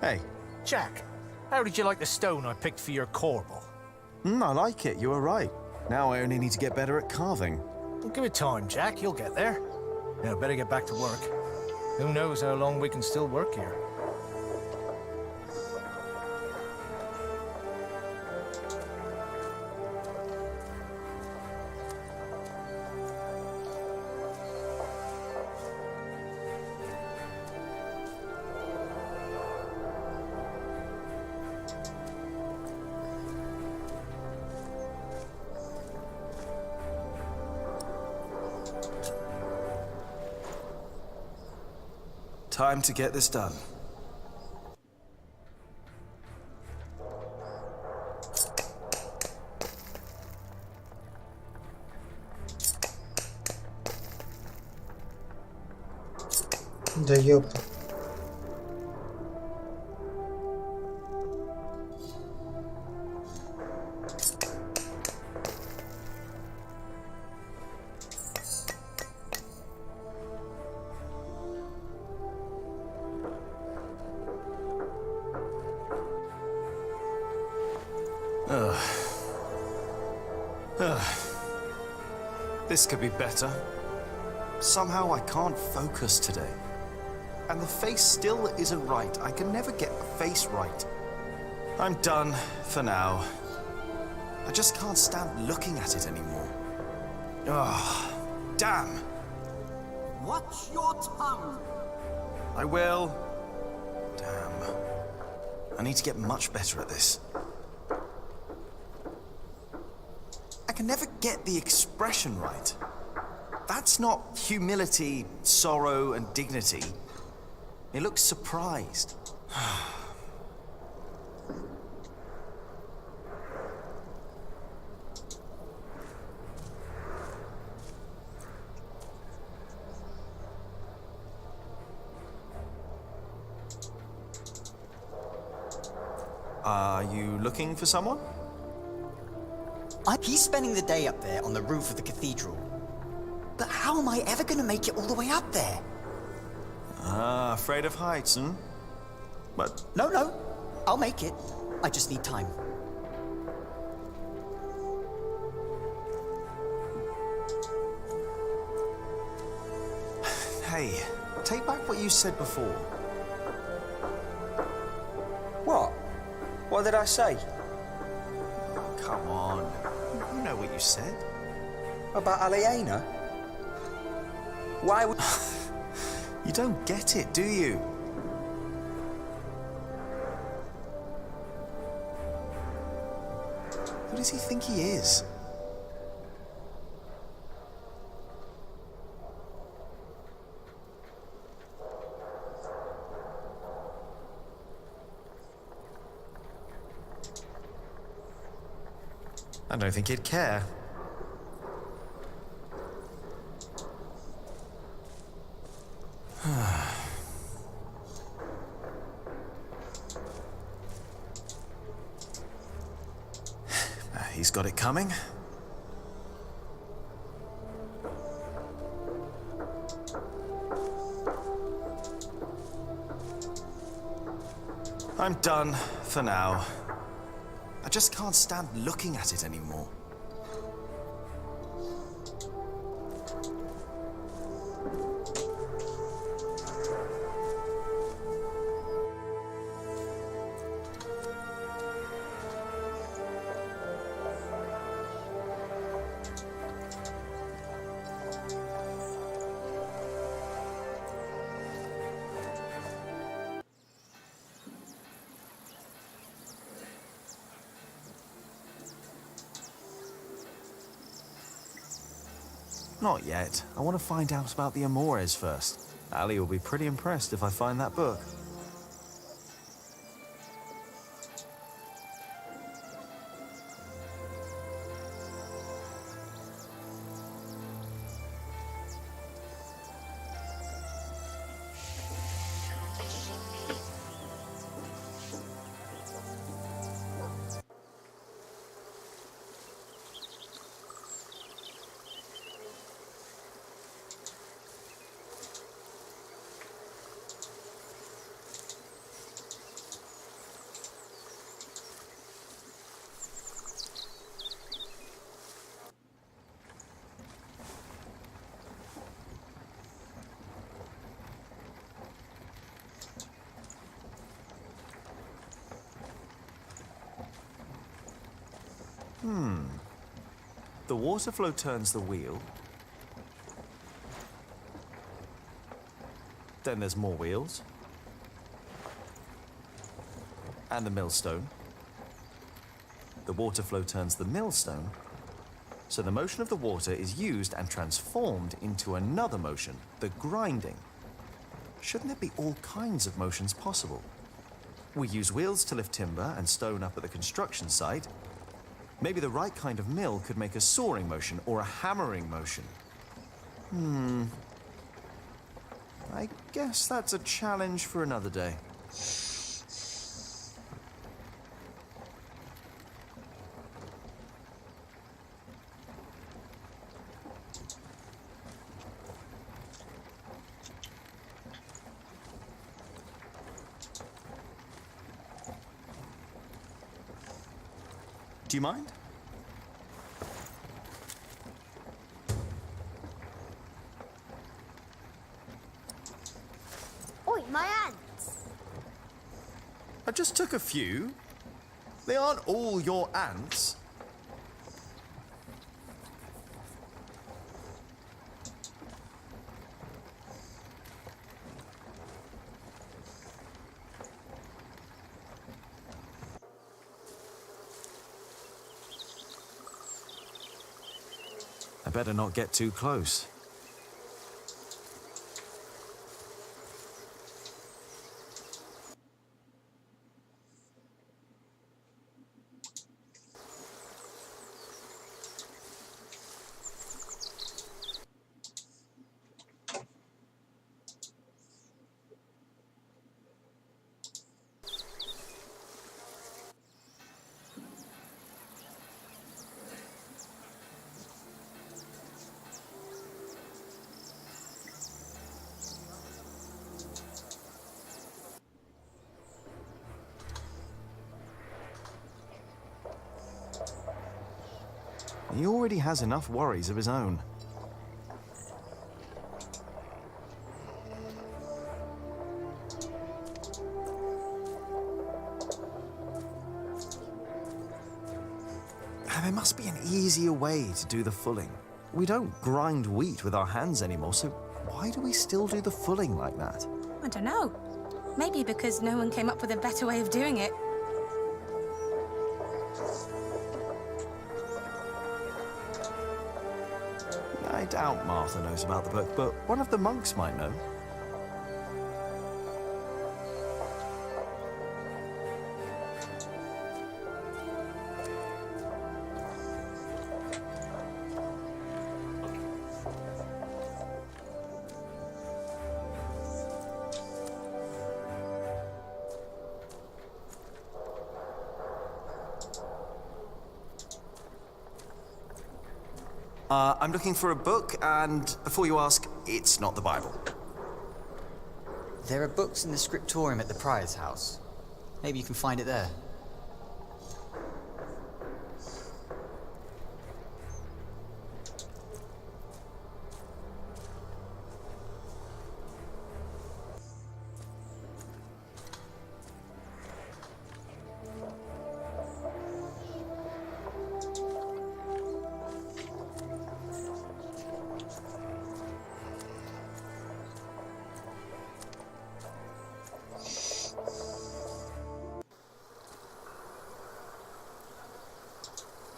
Hey. Jack, how did you like the stone I picked for your corbel? I like it. You were right. Now I only need to get better at carving. Well, give it time, Jack. You'll get there. Now, better get back to work. Who knows how long we can still work here. Time to get this done. Да ёпта. This could be better. Somehow I can't focus today. And the face still isn't right. I can never get the face right. I'm done for now. I just can't stand looking at it anymore. Ah, damn. Watch your tongue. I will. Damn. I need to get much better at this. I can never get the expression right. That's not humility, sorrow, and dignity. It looks surprised. Are you looking for someone? He's spending the day up there on the roof of the cathedral. But how am I ever going to make it all the way up there? Ah, afraid of heights, hmm? But... No. I'll make it. I just need time. Hey, take back what you said before. What? What did I say? Come on. You know what you said. About Aliena? Why would... You don't get it, do you? Who does he think he is? I don't think he'd care. He's got it coming. I'm done for now. I just can't stand looking at it anymore. Not yet. I want to find out about the Amores first. Ali will be pretty impressed if I find that book. The water flow turns the wheel. Then there's more wheels. And the millstone. The water flow turns the millstone. So the motion of the water is used and transformed into another motion, the grinding. Shouldn't there be all kinds of motions possible? We use wheels to lift timber and stone up at the construction site. Maybe the right kind of mill could make a sawing motion or a hammering motion. I guess that's a challenge for another day. Do you mind? Oi, my ants! I just took a few. They aren't all your ants. I better not get too close. He already has enough worries of his own. There must be an easier way to do the fulling. We don't grind wheat with our hands anymore, so why do we still do the fulling like that? I don't know. Maybe because no one came up with a better way of doing it. I doubt Martha knows about the book, but one of the monks might know. I'm looking for a book, and before you ask, it's not the Bible. There are books in the scriptorium at the Prior's house. Maybe you can find it there.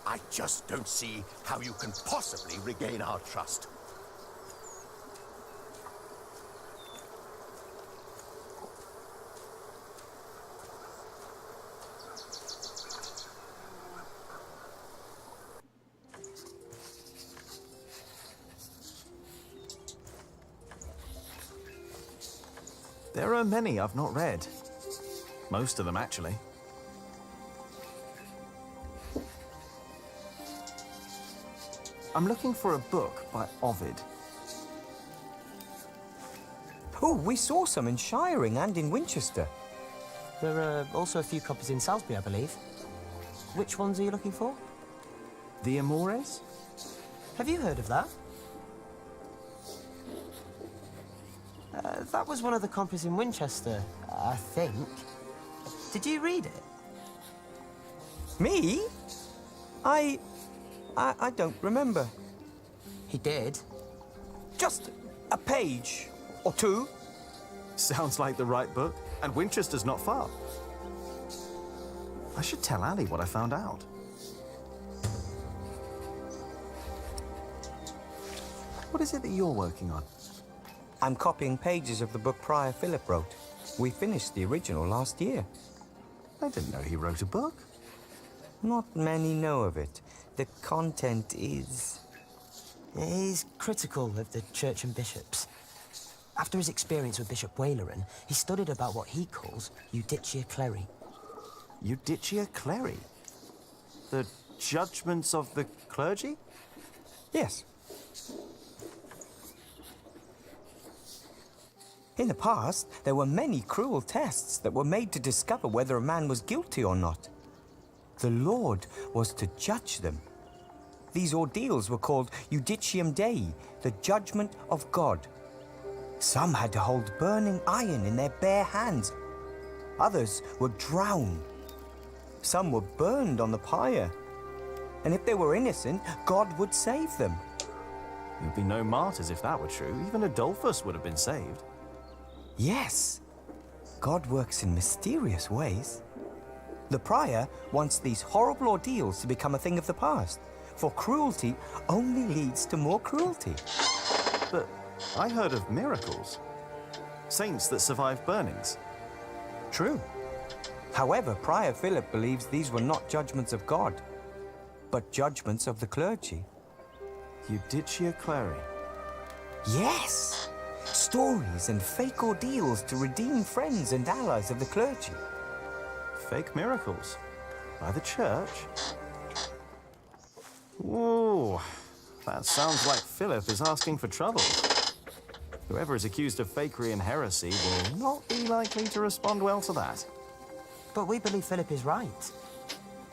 I just don't see how you can possibly regain our trust. There are many I've not read. Most of them, actually. I'm looking for a book by Ovid. Oh, we saw some in Shiring and in Winchester. There are also a few copies in Salisbury, I believe. Which ones are you looking for? The Amores? Have you heard of that? That was one of the copies in Winchester, I think. Did you read it? Me? I don't remember. He did. Just a page or two. Sounds like the right book, and Winchester's not far. I should tell Ali what I found out. What is it that you're working on? I'm copying pages of the book Prior Philip wrote. We finished the original last year. I didn't know he wrote a book. Not many know of it. The content is critical of the church and bishops. After his experience with Bishop Waleran, he studied about what he calls Judicia Cleri. Judicia Cleri? The judgments of the clergy? Yes. In the past, there were many cruel tests that were made to discover whether a man was guilty or not. The Lord was to judge them. These ordeals were called Judicium Dei, the judgment of God. Some had to hold burning iron in their bare hands. Others were drowned. Some were burned on the pyre. And if they were innocent, God would save them. There'd be no martyrs if that were true. Even Adolphus would have been saved. Yes. God works in mysterious ways. The prior wants these horrible ordeals to become a thing of the past, for cruelty only leads to more cruelty. But I heard of miracles. Saints that survived burnings. True. However, Prior Philip believes these were not judgments of God, but judgments of the clergy. Judicia Cleri. Yes! Stories and fake ordeals to redeem friends and allies of the clergy. Fake miracles? By the church? Ooh, that sounds like Philip is asking for trouble. Whoever is accused of fakery and heresy will not be likely to respond well to that. But we believe Philip is right.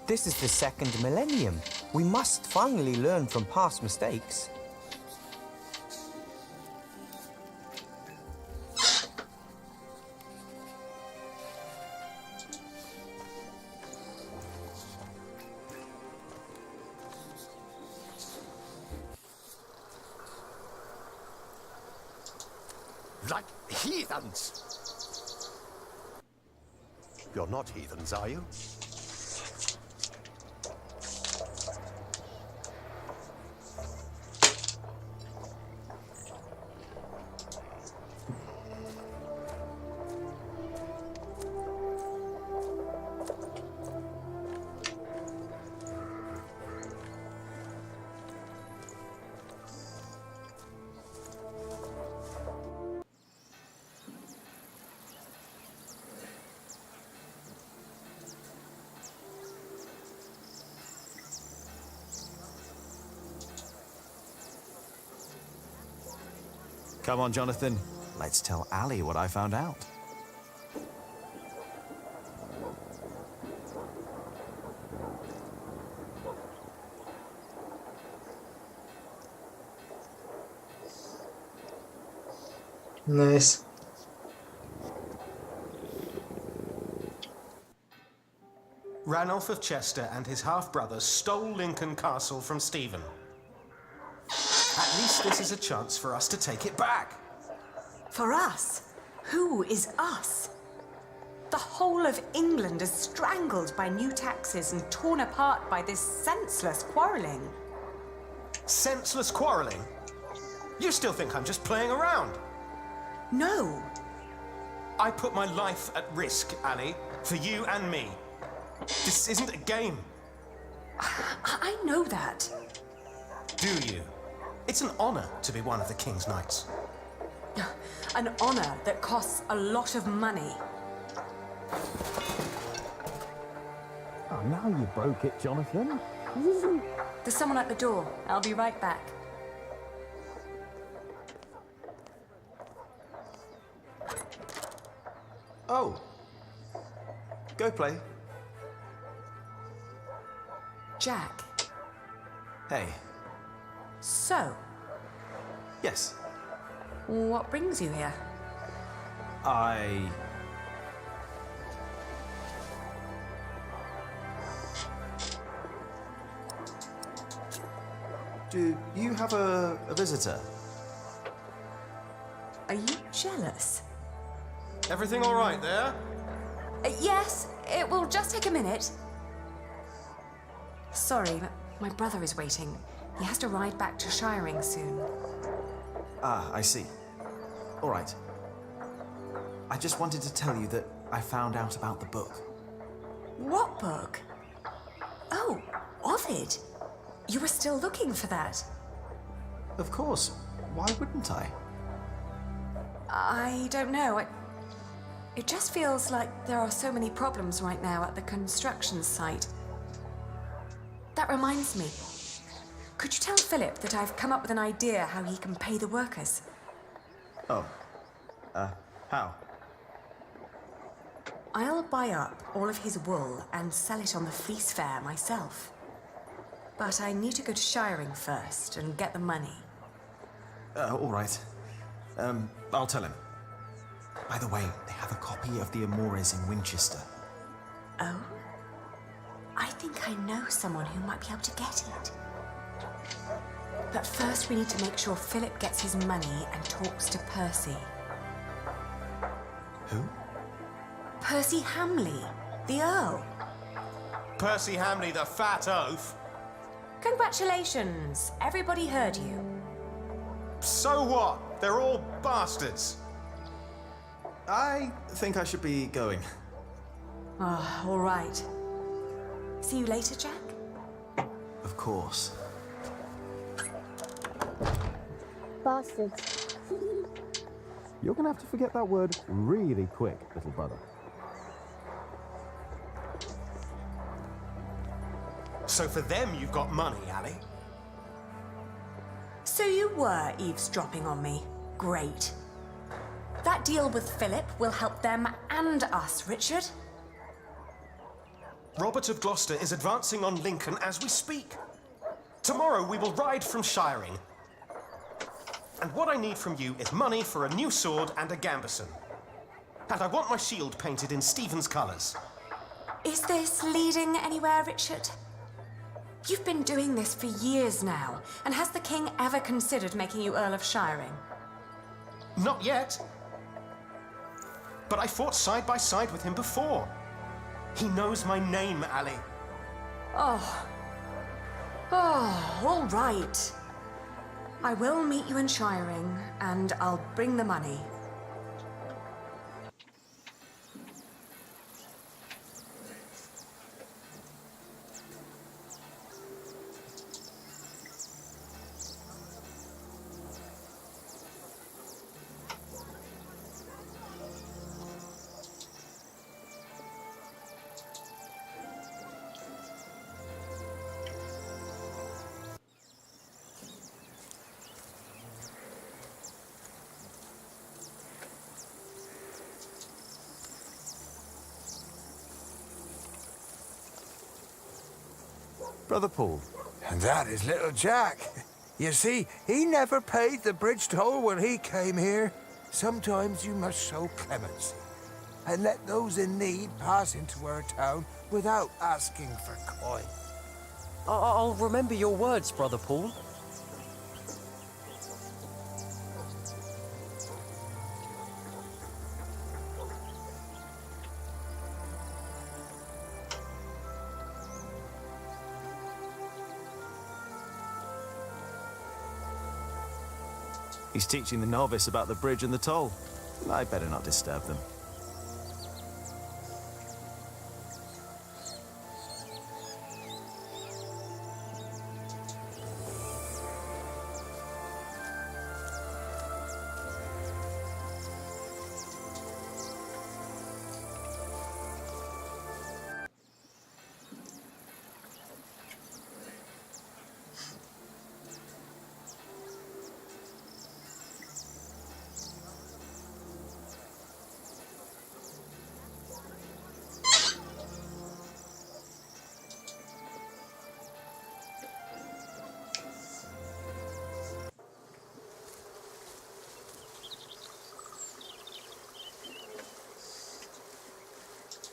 This is the second millennium. We must finally learn from past mistakes. Like heathens! You're not heathens, are you? Come on, Jonathan. Let's tell Ali what I found out. Nice. Ranulph of Chester and his half-brother stole Lincoln Castle from Stephen. At least this is a chance for us to take it back. For us? Who is us? The whole of England is strangled by new taxes and torn apart by this senseless quarrelling. Senseless quarrelling? You still think I'm just playing around? No. I put my life at risk, Ali, for you and me. This isn't a game. I know that. Do you? It's an honor to be one of the King's Knights. An honor that costs a lot of money. Oh, now you broke it, Jonathan. There's someone at the door. I'll be right back. Oh. Go play. Jack. Hey. So, Yes. what brings you here? Do you have a visitor? Are you jealous? Everything all right there? Yes, it will just take a minute. Sorry, but my brother is waiting. He has to ride back to Shiring soon. Ah, I see. All right. I just wanted to tell you that I found out about the book. What book? Oh, Ovid. You were still looking for that. Of course. Why wouldn't I? I don't know. It just feels like there are so many problems right now at the construction site. That reminds me. Could you tell Philip that I've come up with an idea how he can pay the workers? Oh. How? I'll buy up all of his wool and sell it on the fleece fair myself. But I need to go to Shiring first and get the money. All right. I'll tell him. By the way, they have a copy of the Amores in Winchester. Oh? I think I know someone who might be able to get it. But first we need to make sure Philip gets his money and talks to Percy. Who? Percy Hamley, the Earl. Percy Hamley, the fat oaf. Congratulations, everybody heard you. So what? They're all bastards. I think I should be going. Oh, all right. See you later, Jack? Of course. Bastards. You're gonna have to forget that word really quick, little brother. So for them, you've got money, Ali. So you were eavesdropping on me. Great. That deal with Philip will help them and us, Richard. Robert of Gloucester is advancing on Lincoln as we speak. Tomorrow we will ride from Shiring. And what I need from you is money for a new sword and a gambeson. And I want my shield painted in Stephen's colours. Is this leading anywhere, Richard? You've been doing this for years now, and has the king ever considered making you Earl of Shiring? Not yet. But I fought side by side with him before. He knows my name, Ali. Oh. Oh, all right. I will meet you in Shiring, and I'll bring the money. Brother Paul. And that is little Jack. You see, he never paid the bridge toll when he came here. Sometimes you must show clemency and let those in need pass into our town without asking for coin. I'll remember your words, Brother Paul. He's teaching the novice about the bridge and the toll. I better not disturb them.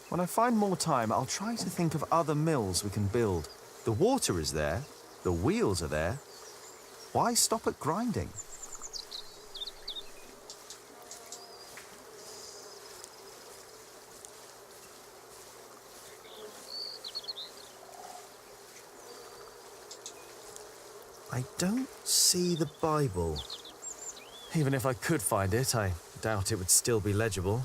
When I find more time, I'll try to think of other mills we can build. The water is there, the wheels are there. Why stop at grinding? I don't see the Bible. Even if I could find it, I doubt it would still be legible.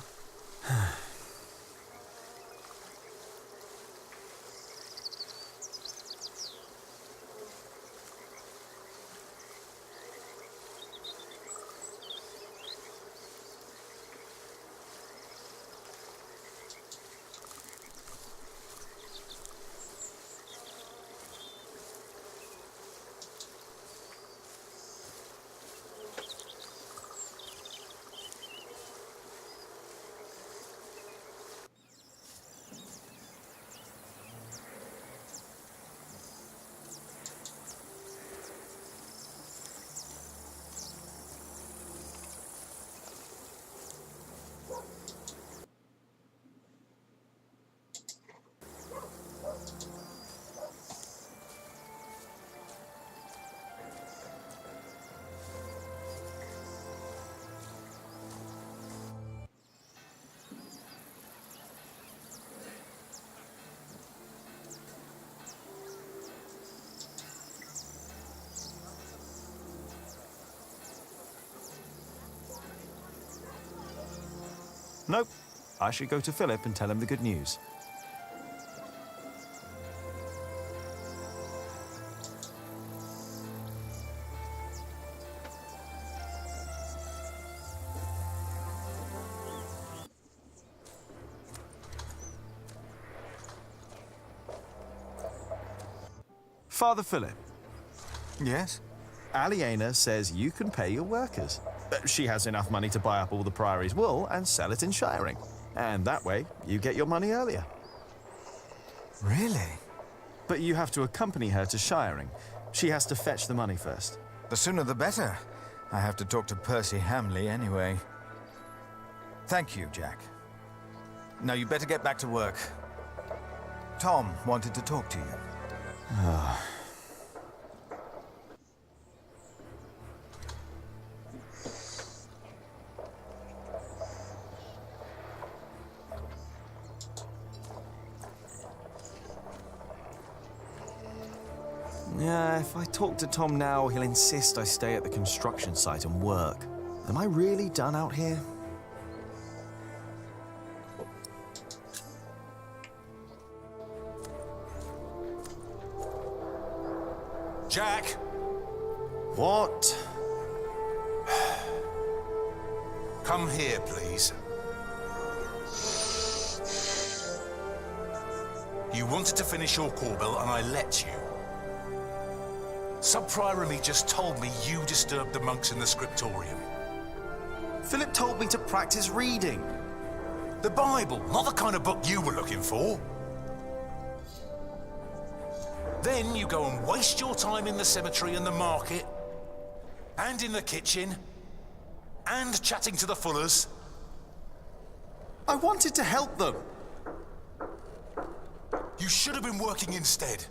Nope. I should go to Philip and tell him the good news. Father Philip. Yes? Aliena says you can pay your workers. She has enough money to buy up all the Priory's wool and sell it in shiring. And that way, you get your money earlier. Really? But you have to accompany her to shiring. She has to fetch the money first. The sooner the better. I have to talk to Percy Hamley anyway. Thank you, Jack. Now you better get back to work. Tom wanted to talk to you. Yeah, if I talk to Tom now, he'll insist I stay at the construction site and work. Am I really done out here? Jack! What? Come here, please. You wanted to finish your Corbel, and I let you. Sub-Prior Remy just told me you disturbed the monks in the scriptorium. Philip told me to practice reading. The Bible, not the kind of book you were looking for. Then you go and waste your time in the cemetery and the market, and in the kitchen, and chatting to the Fullers. I wanted to help them. You should have been working instead.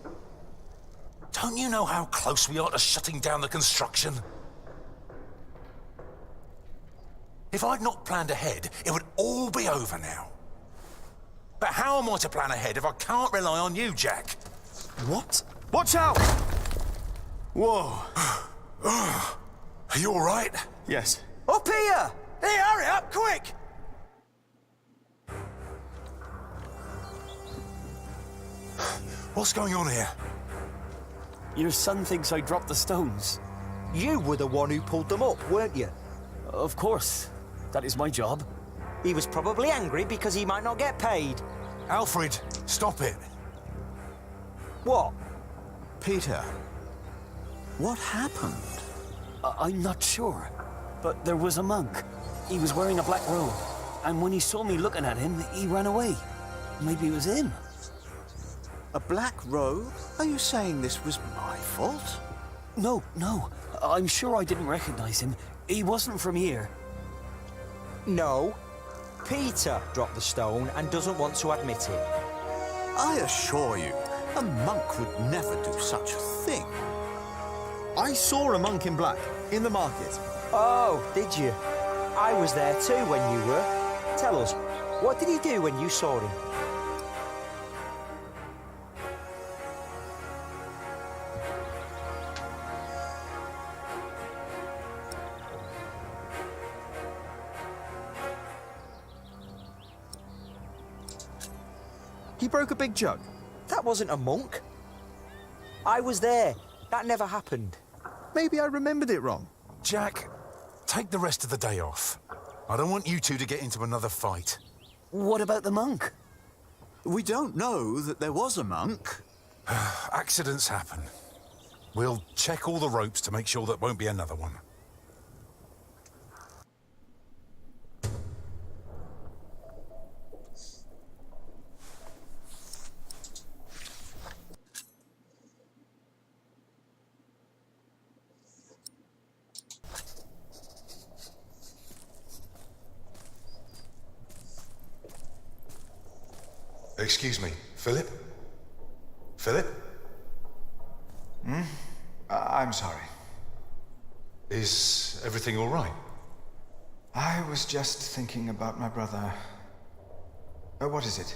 Don't you know how close we are to shutting down the construction? If I'd not planned ahead, it would all be over now. But how am I to plan ahead if I can't rely on you, Jack? What? Watch out! Whoa. Are you all right? Yes. Up here! Hey, hurry up, quick! What's going on here? Your son thinks I dropped the stones. You were the one who pulled them up, weren't you? Of course. That is my job. He was probably angry because he might not get paid. Alfred, stop it. What? Peter, what happened? I'm not sure. But there was a monk. He was wearing a black robe. And when he saw me looking at him, he ran away. Maybe it was him. A black robe? Are you saying this was my fault? No. I'm sure I didn't recognize him. He wasn't from here. No. Peter dropped the stone and doesn't want to admit it. I assure you, a monk would never do such a thing. I saw a monk in black in the market. Oh, did you? I was there too when you were. Tell us, what did he do when you saw him? He broke a big jug. That wasn't a monk. I was there. That never happened. Maybe I remembered it wrong. Jack, take the rest of the day off. I don't want you two to get into another fight. What about the monk? We don't know that there was a monk. Accidents happen. We'll check all the ropes to make sure there won't be another one. Excuse me, Philip? Philip? I'm sorry. Is everything all right? I was just thinking about my brother. What is it?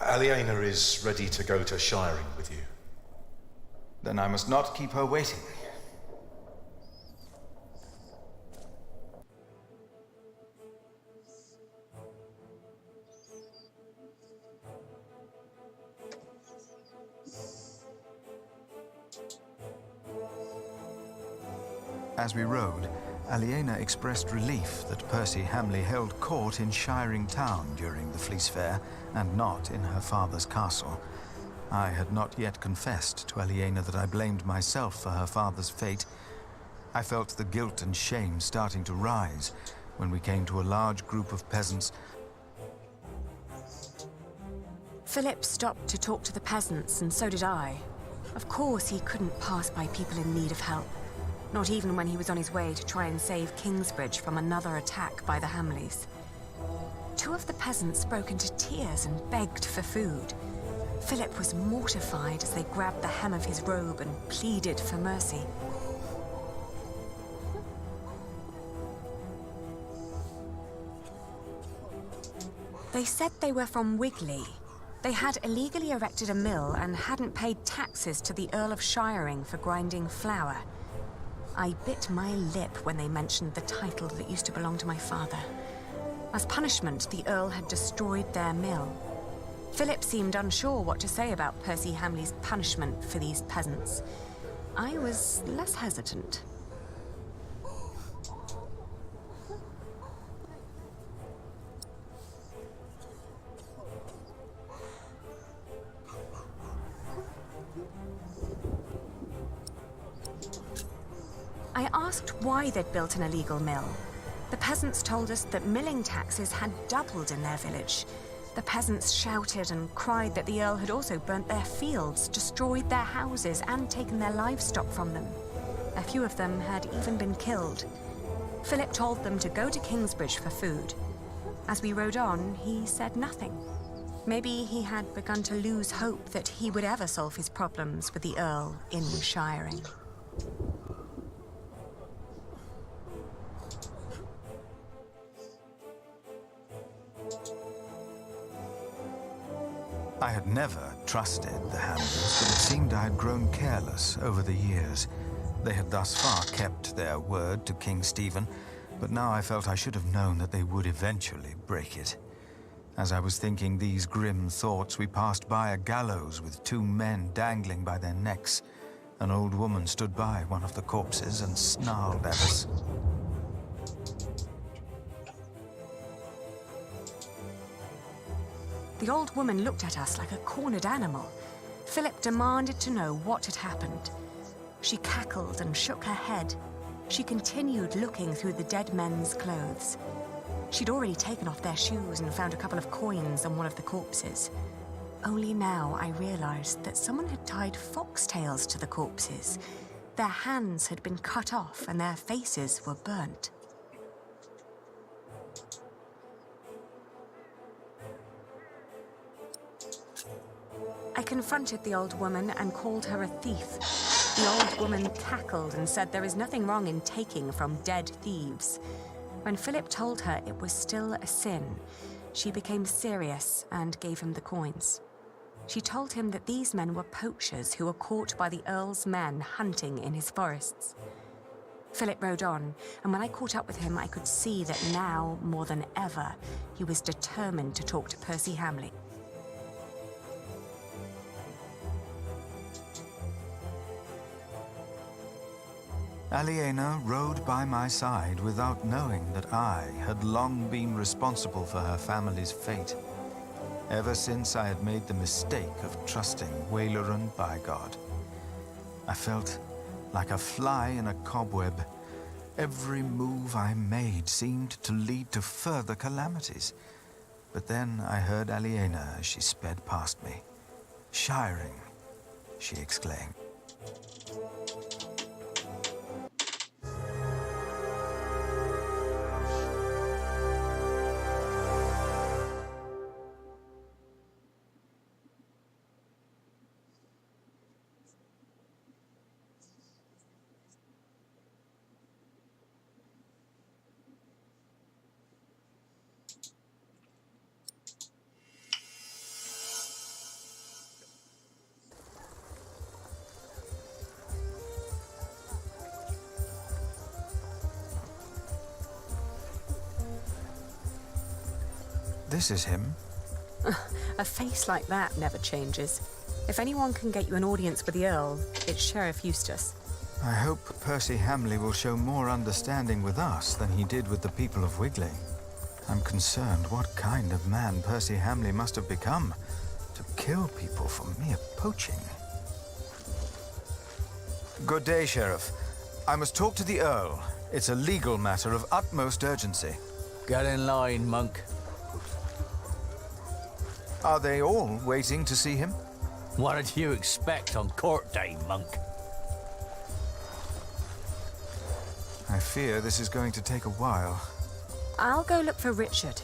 Aliena is ready to go to Shiring with you. Then I must not keep her waiting. As we rode, Aliena expressed relief that Percy Hamley held court in Shiring Town during the Fleece Fair, and not in her father's castle. I had not yet confessed to Aliena that I blamed myself for her father's fate. I felt the guilt and shame starting to rise when we came to a large group of peasants. Philip stopped to talk to the peasants, and so did I. Of course, he couldn't pass by people in need of help. Not even when he was on his way to try and save Kingsbridge from another attack by the Hamleys. Two of the peasants broke into tears and begged for food. Philip was mortified as they grabbed the hem of his robe and pleaded for mercy. They said they were from Wigley. They had illegally erected a mill and hadn't paid taxes to the Earl of Shiring for grinding flour. I bit my lip when they mentioned the title that used to belong to my father. As punishment, the Earl had destroyed their mill. Philip seemed unsure what to say about Percy Hamley's punishment for these peasants. I was less hesitant. I asked why they'd built an illegal mill. The peasants told us that milling taxes had doubled in their village. The peasants shouted and cried that the Earl had also burnt their fields, destroyed their houses, and taken their livestock from them. A few of them had even been killed. Philip told them to go to Kingsbridge for food. As we rode on, he said nothing. Maybe he had begun to lose hope that he would ever solve his problems with the Earl in Shiring. I had never trusted the Hamleys, but it seemed I had grown careless over the years. They had thus far kept their word to King Stephen, but now I felt I should have known that they would eventually break it. As I was thinking these grim thoughts, we passed by a gallows with two men dangling by their necks. An old woman stood by one of the corpses and snarled at us. The old woman looked at us like a cornered animal. Philip demanded to know what had happened. She cackled and shook her head. She continued looking through the dead men's clothes. She'd already taken off their shoes and found a couple of coins on one of the corpses. Only now I realized that someone had tied foxtails to the corpses. Their hands had been cut off and their faces were burnt. I confronted the old woman and called her a thief. The old woman cackled and said there is nothing wrong in taking from dead thieves. When Philip told her it was still a sin, she became serious and gave him the coins. She told him that these men were poachers who were caught by the Earl's men hunting in his forests. Philip rode on, and when I caught up with him, I could see that now, more than ever, he was determined to talk to Percy Hamley. Aliena rode by my side without knowing that I had long been responsible for her family's fate. Ever since I had made the mistake of trusting Waileran by God. I felt like a fly in a cobweb. Every move I made seemed to lead to further calamities. But then I heard Aliena as she sped past me. "Shiring," she exclaimed. This is him. A face like that never changes. If anyone can get you an audience with the Earl, it's Sheriff Eustace. I hope Percy Hamley will show more understanding with us than he did with the people of Wigley. I'm concerned what kind of man Percy Hamley must have become to kill people for mere poaching. Good day, Sheriff. I must talk to the Earl. It's a legal matter of utmost urgency. Get in line, monk. Are they all waiting to see him? What did you expect on court day, monk? I fear this is going to take a while. I'll go look for Richard.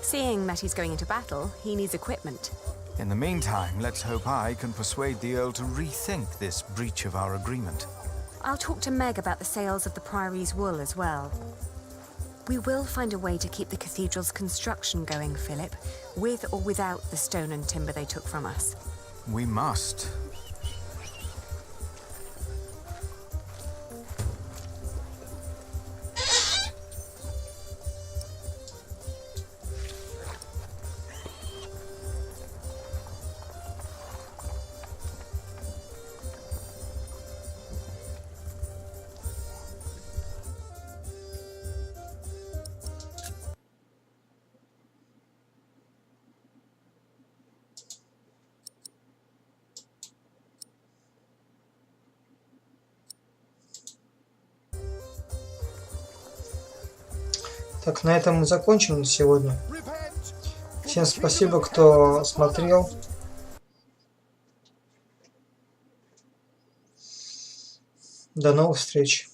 Seeing that he's going into battle, he needs equipment. In the meantime, let's hope I can persuade the Earl to rethink this breach of our agreement. I'll talk to Meg about the sales of the Priory's wool as well. We will find a way to keep the cathedral's construction going, Philip, with or without the stone and timber they took from us. We must. Так, на этом мы закончим на сегодня. Всем спасибо, кто смотрел. До новых встреч.